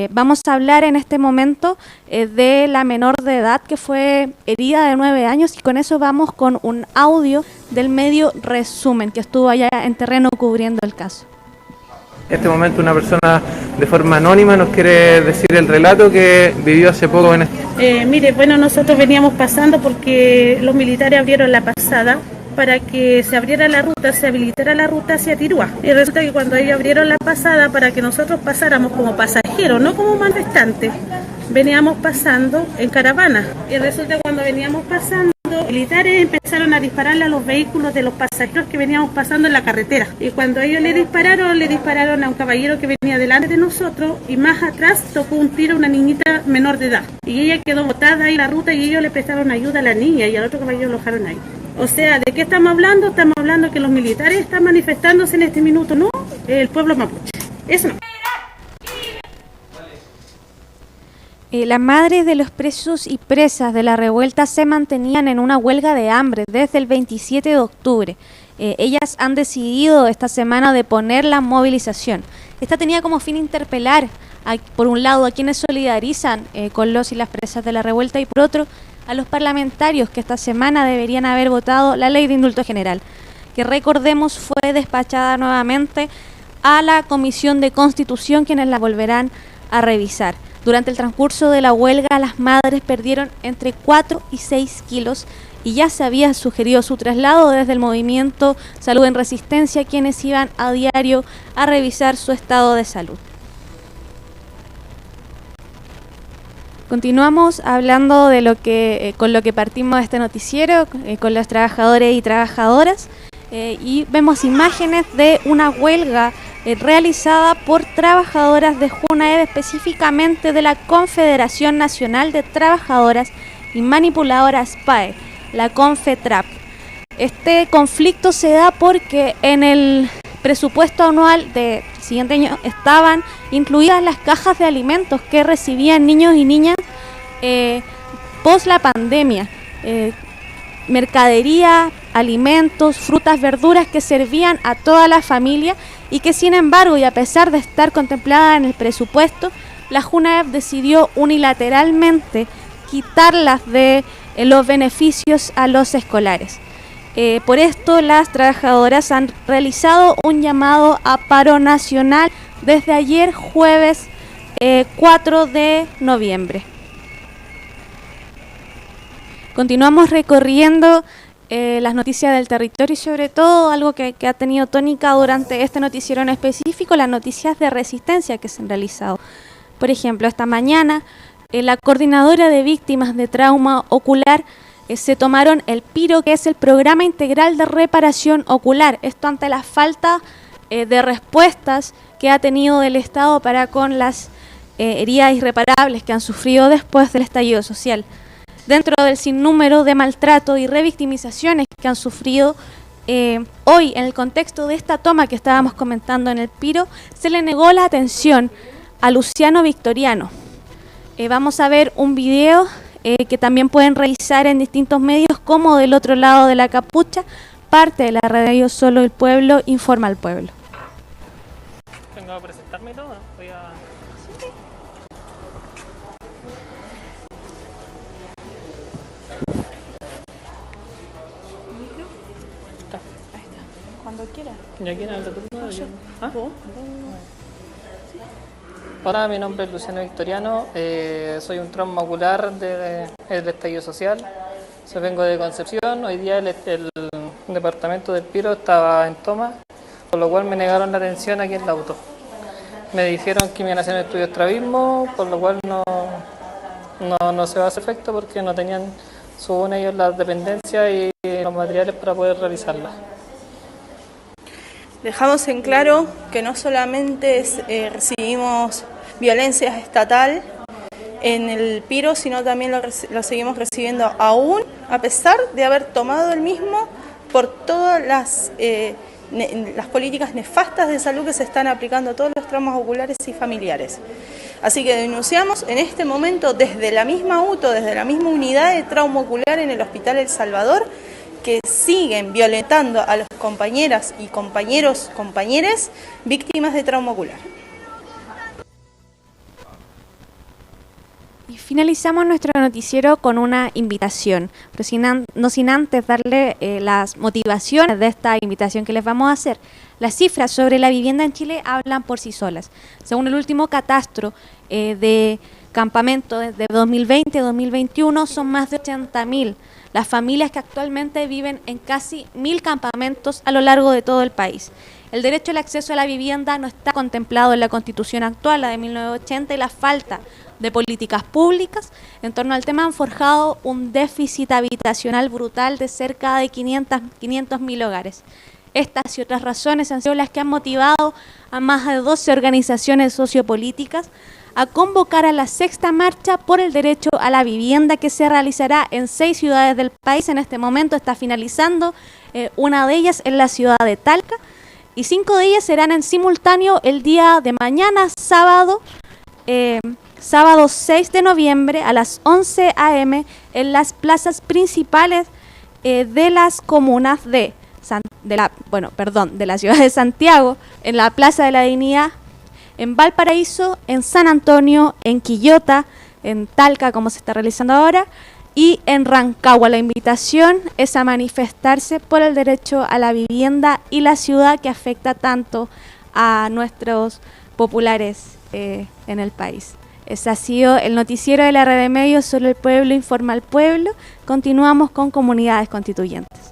Vamos a hablar en este momento de la menor de edad que fue herida de 9 años y con eso vamos con un audio del medio Resumen que estuvo allá en terreno cubriendo el caso. En este momento una persona de forma anónima nos quiere decir el relato que vivió hace poco en este... Mire, bueno, nosotros veníamos pasando porque los militares abrieron la pasada para que se abriera la ruta, se habilitara la ruta hacia Tirúa. Y resulta que cuando ellos abrieron la pasada para que nosotros pasáramos como pasajeros, no como manifestantes, veníamos pasando en caravana. Y resulta que cuando veníamos pasando, militares empezaron a dispararle a los vehículos de los pasajeros que veníamos pasando en la carretera. Y cuando ellos le dispararon a un caballero que venía delante de nosotros y más atrás tocó un tiro a una niñita menor de edad. Y ella quedó botada ahí en la ruta y ellos le prestaron ayuda a la niña y al otro caballero lo dejaron ahí. O sea, ¿de qué estamos hablando? Estamos hablando que los militares están manifestándose en este minuto, no el pueblo mapuche. Eso no. Las madres de los presos y presas de la revuelta se mantenían en una huelga de hambre desde el 27 de octubre. Ellas han decidido esta semana deponer la movilización. Esta tenía como fin interpelar, por un lado, a quienes solidarizan con los y las presas de la revuelta y por otro, a los parlamentarios que esta semana deberían haber votado la ley de indulto general, que recordemos fue despachada nuevamente a la Comisión de Constitución, quienes la volverán a revisar. Durante el transcurso de la huelga, las madres perdieron entre 4 y 6 kilos y ya se había sugerido su traslado desde el movimiento Salud en Resistencia, quienes iban a diario a revisar su estado de salud. Continuamos hablando de lo que con lo que partimos este noticiero, con los trabajadores y trabajadoras, y vemos imágenes de una huelga realizada por trabajadoras de Junaed, específicamente de la Confederación Nacional de Trabajadoras y Manipuladoras PAE, la CONFETRAP. Este conflicto se da porque en el presupuesto anual del siguiente año estaban incluidas las cajas de alimentos que recibían niños y niñas post la pandemia, mercadería, alimentos, frutas, verduras que servían a toda la familia y que sin embargo y a pesar de estar contemplada en el presupuesto, la Junaed decidió unilateralmente quitarlas de los beneficios a los escolares. Por esto las trabajadoras han realizado un llamado a paro nacional desde ayer jueves 4 de noviembre. Continuamos recorriendo las noticias del territorio y sobre todo algo que ha tenido tónica durante este noticiero en específico, las noticias de resistencia que se han realizado. Por ejemplo, esta mañana la Coordinadora de Víctimas de Trauma Ocular se tomaron el PIRO, que es el Programa Integral de Reparación Ocular. Esto ante la falta de respuestas que ha tenido el Estado para con las heridas irreparables que han sufrido después del estallido social. Dentro del sinnúmero de maltrato y revictimizaciones que han sufrido, hoy en el contexto de esta toma que estábamos comentando en el PIRO, se le negó la atención a Luciano Victoriano. Vamos a ver un video que también pueden revisar en distintos medios, como Del Otro Lado de la Capucha, parte de la radio Solo el Pueblo informa al pueblo. Vengo a presentarme y todo, voy a... Cuando quiera. ¿Ya quieren hablar tú? No, yo. ¿Ah? Hola, mi nombre es Luciano Victoriano, soy un trauma ocular del estallido social. Yo vengo de Concepción, hoy día el departamento del PIRO estaba en toma, por lo cual me negaron la atención aquí en el auto. Me dijeron que me iban a hacer un estudio de estrabismo, por lo cual no se va a hacer efecto porque no tenían, según ellos, las dependencias y los materiales para poder realizarla. Dejamos en claro que no solamente recibimos violencia estatal en el PIRO, sino también lo seguimos recibiendo aún, a pesar de haber tomado el mismo por todas las políticas nefastas de salud que se están aplicando a todos los traumas oculares y familiares. Así que denunciamos en este momento desde la misma UTO, desde la misma unidad de trauma ocular en el Hospital El Salvador, que siguen violentando a las compañeras y compañeros, compañeras víctimas de trauma ocular. Y finalizamos nuestro noticiero con una invitación, pero no sin antes darle las motivaciones de esta invitación que les vamos a hacer. Las cifras sobre la vivienda en Chile hablan por sí solas. Según el último catastro de campamentos de 2020-2021, son más de 80.000 las familias que actualmente viven en casi 1.000 campamentos a lo largo de todo el país. El derecho al acceso a la vivienda no está contemplado en la Constitución actual, la de 1980, y la falta de políticas públicas en torno al tema han forjado un déficit habitacional brutal de cerca de 500.000 hogares. Estas y otras razones han sido las que han motivado a más de 12 organizaciones sociopolíticas a convocar a la sexta marcha por el derecho a la vivienda, que se realizará en 6 ciudades del país. En este momento está finalizando una de ellas en la ciudad de Talca, y 5 de ellas serán en simultáneo el día de mañana, sábado sábado 6 de noviembre a las 11 a.m. en las plazas principales de las comunas de la ciudad de Santiago, en la Plaza de la Dignidad, en Valparaíso, en San Antonio, en Quillota, en Talca, como se está realizando ahora, y en Rancagua. La invitación es a manifestarse por el derecho a la vivienda y la ciudad que afecta tanto a nuestros populares en el país. Ese ha sido el noticiero de la red de medios Solo el Pueblo informa al pueblo. Continuamos con Comunidades Constituyentes.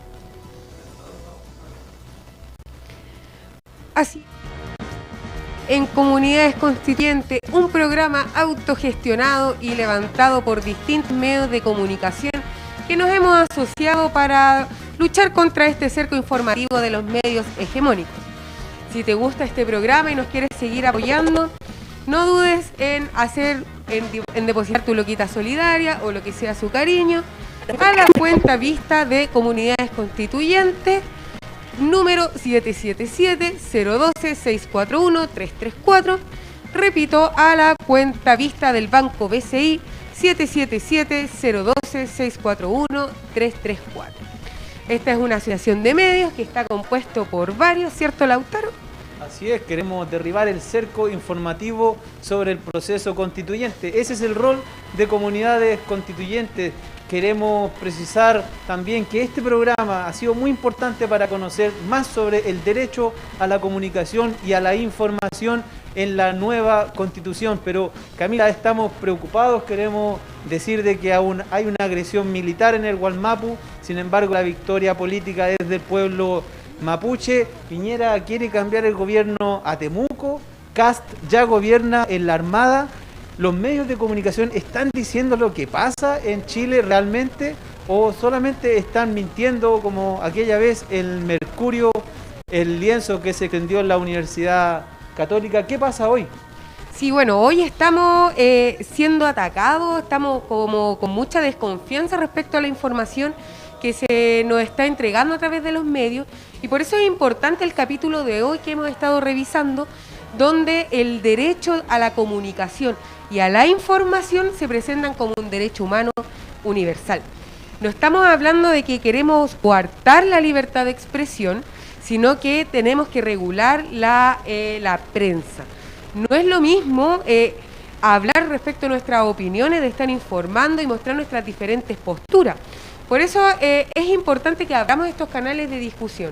Así, en Comunidades Constituyentes, un programa autogestionado y levantado por distintos medios de comunicación que nos hemos asociado para luchar contra este cerco informativo de los medios hegemónicos. Si te gusta este programa y nos quieres seguir apoyando, no dudes en depositar tu loquita solidaria o lo que sea su cariño a la cuenta vista de Comunidades Constituyentes, número 777-012-641-334. Repito, a la cuenta vista del Banco BCI, 777-012-641-334. Esta es una asociación de medios que está compuesto por varios, ¿cierto, Lautaro? Así es, queremos derribar el cerco informativo sobre el proceso constituyente. Ese es el rol de Comunidades Constituyentes. Queremos precisar también que este programa ha sido muy importante para conocer más sobre el derecho a la comunicación y a la información en la nueva Constitución. Pero, Camila, estamos preocupados, queremos decir de que aún hay una agresión militar en el Wallmapu. Sin embargo, la victoria política es del pueblo mapuche. Piñera quiere cambiar el gobierno a Temuco. Kast ya gobierna en la Armada. ¿Los medios de comunicación están diciendo lo que pasa en Chile realmente o solamente están mintiendo como aquella vez el Mercurio, el lienzo que se extendió en la Universidad Católica? ¿Qué pasa hoy? Sí, bueno, hoy estamos siendo atacados, estamos como con mucha desconfianza respecto a la información que se nos está entregando a través de los medios, y por eso es importante el capítulo de hoy que hemos estado revisando, donde el derecho a la comunicación y a la información se presentan como un derecho humano universal. No estamos hablando de que queremos coartar la libertad de expresión, sino que tenemos que regular la prensa. No es lo mismo hablar respecto a nuestras opiniones, de estar informando y mostrar nuestras diferentes posturas. Por eso es importante que abramos estos canales de discusión.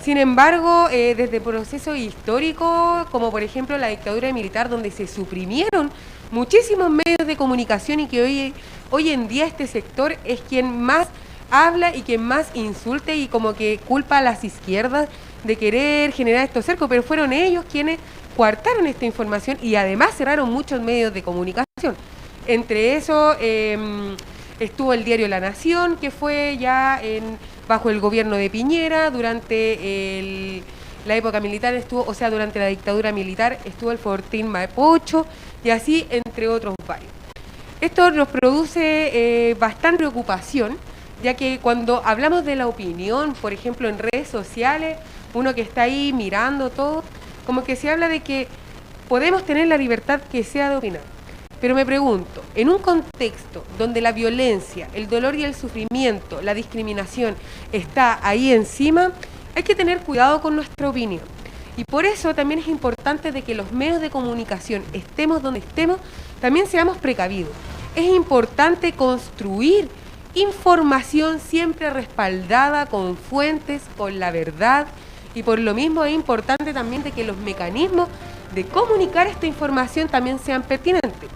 Sin embargo, desde procesos históricos, como por ejemplo la dictadura militar, donde se suprimieron muchísimos medios de comunicación y que hoy en día este sector es quien más habla y quien más insulta y como que culpa a las izquierdas de querer generar estos cercos, pero fueron ellos quienes coartaron esta información y además cerraron muchos medios de comunicación. Entre eso estuvo el diario La Nación, que fue ya bajo el gobierno de Piñera, durante la época militar durante la dictadura militar estuvo el Fortín Mapocho y así entre otros varios. Esto nos produce bastante preocupación, ya que cuando hablamos de la opinión, por ejemplo en redes sociales, uno que está ahí mirando todo, como que se habla de que podemos tener la libertad que sea de opinar. Pero me pregunto, en un contexto donde la violencia, el dolor y el sufrimiento, la discriminación está ahí encima, hay que tener cuidado con nuestra opinión. Y por eso también es importante de que los medios de comunicación, estemos donde estemos, también seamos precavidos. Es importante construir información siempre respaldada con fuentes, con la verdad, y por lo mismo es importante también de que los mecanismos de comunicar esta información también sean pertinentes.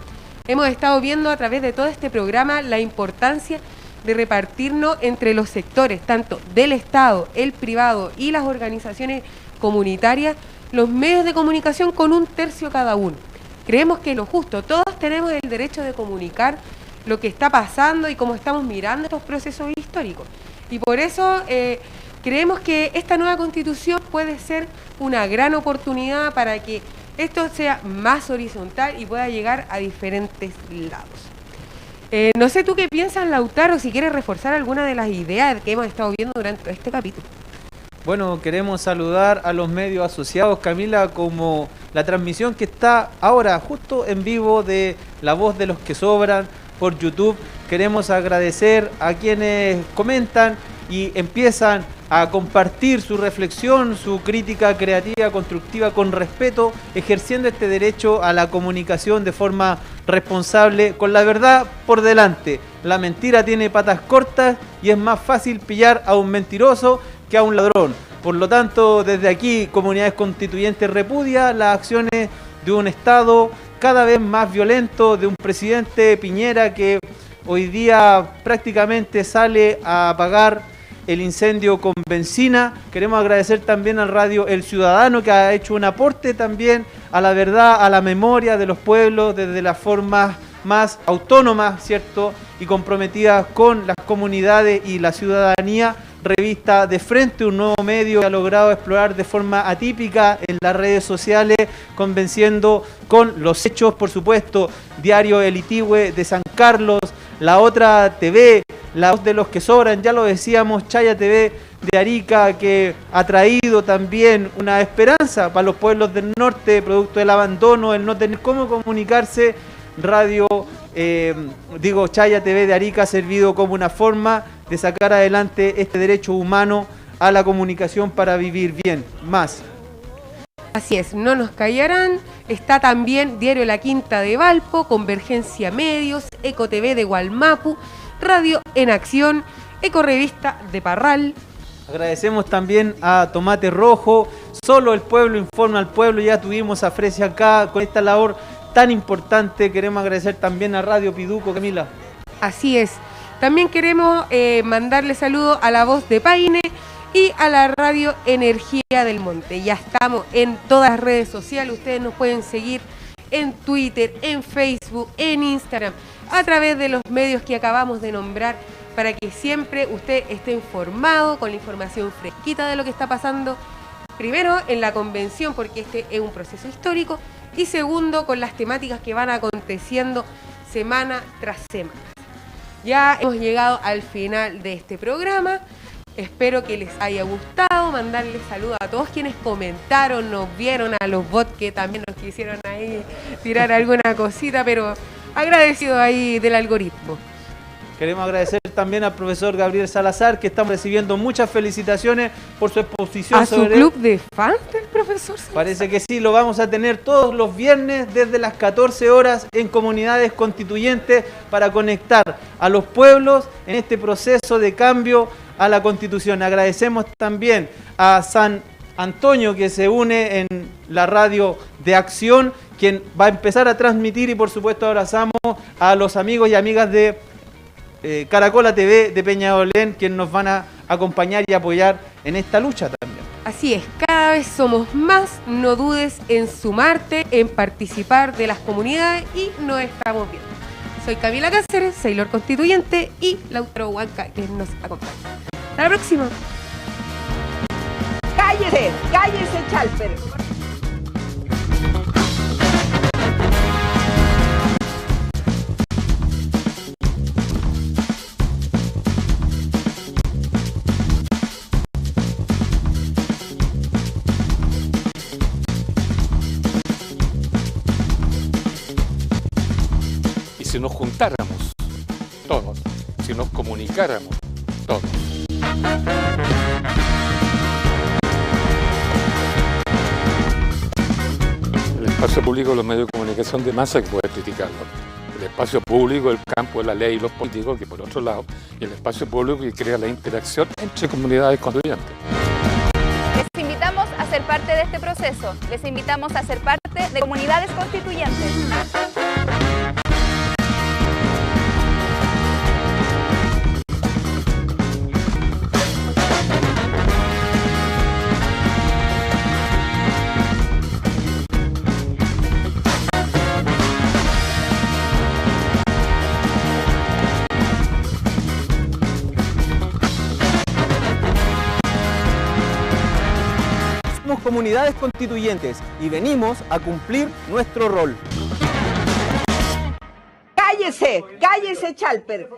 Hemos estado viendo a través de todo este programa la importancia de repartirnos entre los sectores, tanto del Estado, el privado y las organizaciones comunitarias, los medios de comunicación con 1/3 cada uno. Creemos que es lo justo, todos tenemos el derecho de comunicar lo que está pasando y cómo estamos mirando estos procesos históricos. Y por eso creemos que esta nueva Constitución puede ser una gran oportunidad para que esto sea más horizontal y pueda llegar a diferentes lados. No sé tú qué piensas, Lautaro, si quieres reforzar alguna de las ideas que hemos estado viendo durante este capítulo. Bueno, queremos saludar a los medios asociados, Camila, como la transmisión que está ahora justo en vivo de La Voz de los que Sobran por YouTube. Queremos agradecer a quienes comentan y empiezan a compartir su reflexión, su crítica creativa, constructiva, con respeto, ejerciendo este derecho a la comunicación de forma responsable, con la verdad por delante. La mentira tiene patas cortas y es más fácil pillar a un mentiroso que a un ladrón. Por lo tanto, desde aquí, Comunidades Constituyentes repudia las acciones de un Estado cada vez más violento, de un presidente Piñera que hoy día prácticamente sale a apagar el incendio con benzina. Queremos agradecer también al Radio El Ciudadano, que ha hecho un aporte también a la verdad, a la memoria de los pueblos desde las formas más autónomas, ¿cierto? Y comprometidas con las comunidades y la ciudadanía. Revista De Frente, un nuevo medio que ha logrado explorar de forma atípica en las redes sociales, convenciendo con los hechos, por supuesto. Diario El Itigüe de San Carlos, La Otra TV, La Voz de los que Sobran, ya lo decíamos, Chaya TV de Arica, que ha traído también una esperanza para los pueblos del norte, producto del abandono, el no tener cómo comunicarse. Chaya TV de Arica ha servido como una forma de sacar adelante este derecho humano a la comunicación para vivir bien. Más. Así es, no nos callarán. Está también Diario La Quinta de Valpo, Convergencia Medios, Eco TV de Gualmapu, Radio en Acción, Eco Revista de Parral. Agradecemos también a Tomate Rojo, Solo el Pueblo Informa al Pueblo. Ya tuvimos a Fresia acá con esta labor tan importante. Queremos agradecer también a Radio Piduco, Camila. Así es. También queremos mandarle saludos a La Voz de Paine y a la Radio Energía del Monte. Ya estamos en todas las redes sociales. Ustedes nos pueden seguir en Twitter, en Facebook, en Instagram, a través de los medios que acabamos de nombrar, para que siempre usted esté informado, con la información fresquita de lo que está pasando, primero en la convención, porque este es un proceso histórico, y segundo, con las temáticas que van aconteciendo semana tras semana. Ya hemos llegado al final de este programa. Espero que les haya gustado, mandarles saludos a todos quienes comentaron, nos vieron, a los bots que también nos quisieron ahí tirar alguna cosita, pero agradecido ahí del algoritmo. Queremos agradecer también al profesor Gabriel Salazar, que estamos recibiendo muchas felicitaciones por su exposición. ¿A su club de fans del profesor Salazar? Parece que sí, lo vamos a tener todos los viernes desde las 14 horas en Comunidades Constituyentes para conectar a los pueblos en este proceso de cambio a la Constitución. Agradecemos también a San Antonio, que se une en la radio de Acción, quien va a empezar a transmitir, y por supuesto abrazamos a los amigos y amigas de Caracola TV de Peñalolén, quienes nos van a acompañar y apoyar en esta lucha también. Así es, cada vez somos más, no dudes en sumarte, en participar de las comunidades y nos estamos viendo. Soy Camila Cáceres, Sailor Constituyente, y Lautaro Huanca, que nos acompaña. Hasta la próxima. ¡Cállese! ¡Cállese, Chalper! Si nos juntáramos todos, si nos comunicáramos todos. El espacio público, los medios de comunicación de masa, que puede criticarlo. El espacio público, el campo de la ley y los políticos, que por otro lado, y el espacio público que crea la interacción entre comunidades constituyentes. Les invitamos a ser parte de este proceso. Les invitamos a ser parte de Comunidades Constituyentes. Comunidades Constituyentes y venimos a cumplir nuestro rol. ¡Cállese! ¡Cállese, Chalper!